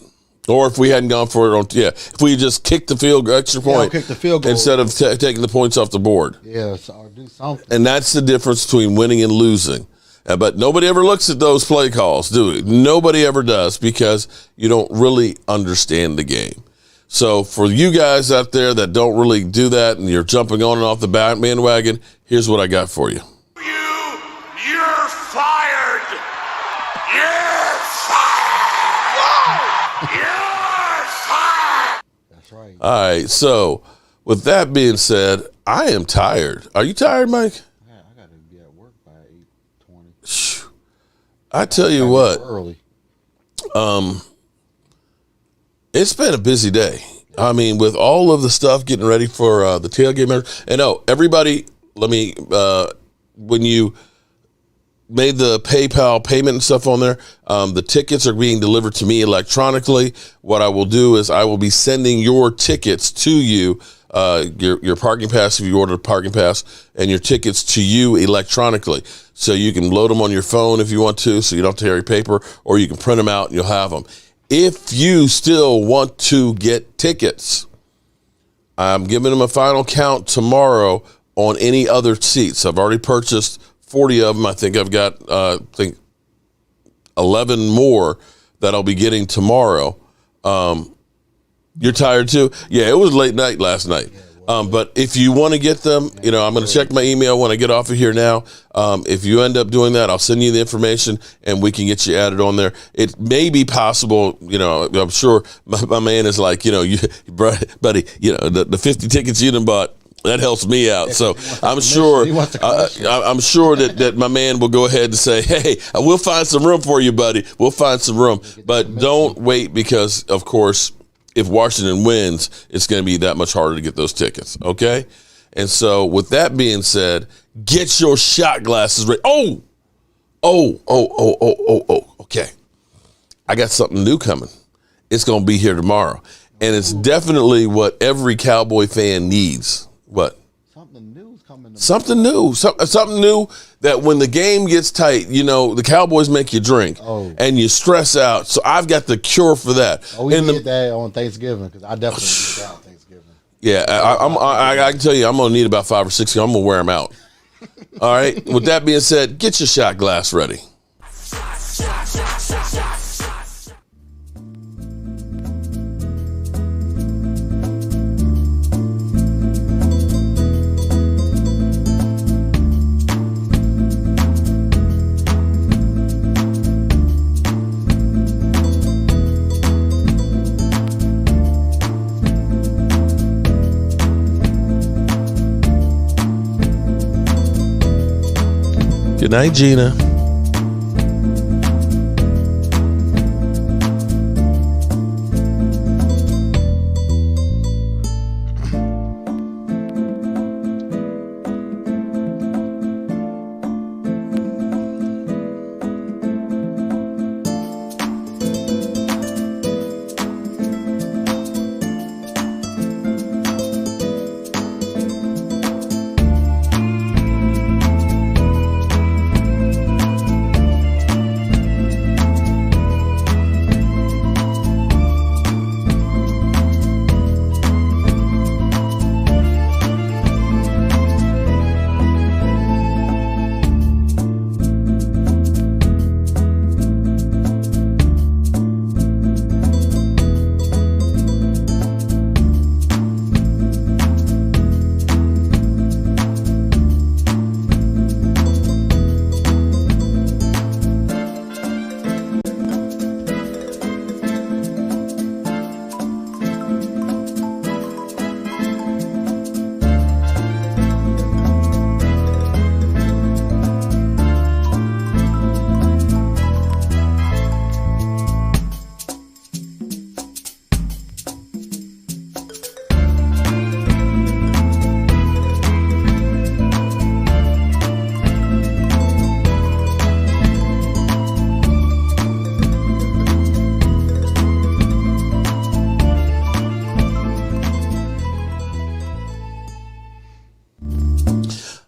Or if we hadn't gone for it if we just kicked the extra point, kick the field goal instead of taking the points off the board. Yeah, or do something. And that's the difference between winning and losing. But nobody ever looks at those play calls, do we? Nobody ever does, because you don't really understand the game. So for you guys out there that don't really do that and you're jumping on and off the bandwagon, here's what I got for you. You're fired! You're fired! Whoa! You're fired! That's right. All right, so with that being said, I am tired. Are you tired, Mike? Yeah, I got to be at work by 8:20. I tell you what. Early. It's been a busy day. I mean, with all of the stuff getting ready for the tailgate members. And everybody, when you made the PayPal payment and stuff on there, the tickets are being delivered to me electronically. What I will do is I will be sending your tickets to you, your parking pass if you ordered a parking pass, and your tickets to you electronically. So you can load them on your phone if you want to, so you don't have to carry paper, or you can print them out and you'll have them. If you still want to get tickets, I'm giving them a final count tomorrow on any other seats. I've already purchased 40 of them. I think I've got 11 more that I'll be getting tomorrow. You're tired too? Yeah, it was late night last night. But if you want to get them, I'm going to check my email when I get off of here now. If you end up doing that, I'll send you the information and we can get you added on there. It may be possible, I'm sure my man is like, buddy, the 50 tickets you done bought, that helps me out. So I'm sure that my man will go ahead and say, hey, we'll find some room for you, buddy. We'll find some room. But don't wait because, of course, if Washington wins, it's going to be that much harder to get those tickets, okay? And so with that being said, get your shot glasses ready. Okay. I got something new coming. It's going to be here tomorrow. And it's definitely what every Cowboy fan needs. What? Something new is coming. Something new. Something new that when the game gets tight, the Cowboys make you drink and you stress out. So I've got the cure for that. We did that on Thanksgiving because I definitely did that on Thanksgiving. Yeah, I can tell you I'm going to need about 5 or 6. I'm going to wear them out. All right. With that being said, get your shot glass ready. Good night, Gina.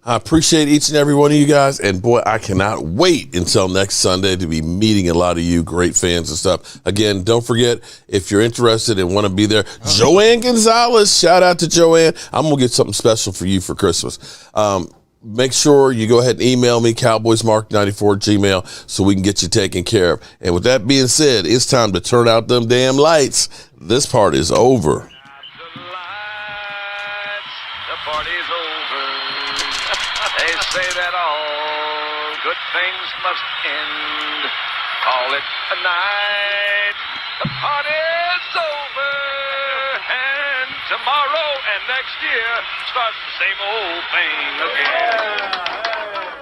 I appreciate each and every one of you guys. And, boy, I cannot wait until next Sunday to be meeting a lot of you great fans and stuff. Again, don't forget, if you're interested and want to be there, Joanne Gonzalez, shout out to Joanne. I'm going to get something special for you for Christmas. Make sure you go ahead and email me, cowboysmark94@gmail, so we can get you taken care of. And with that being said, it's time to turn out them damn lights. This part is over. The party's over. They say that all good things must end. Call it a night. The party's over. And tomorrow and next year starts the same old thing again.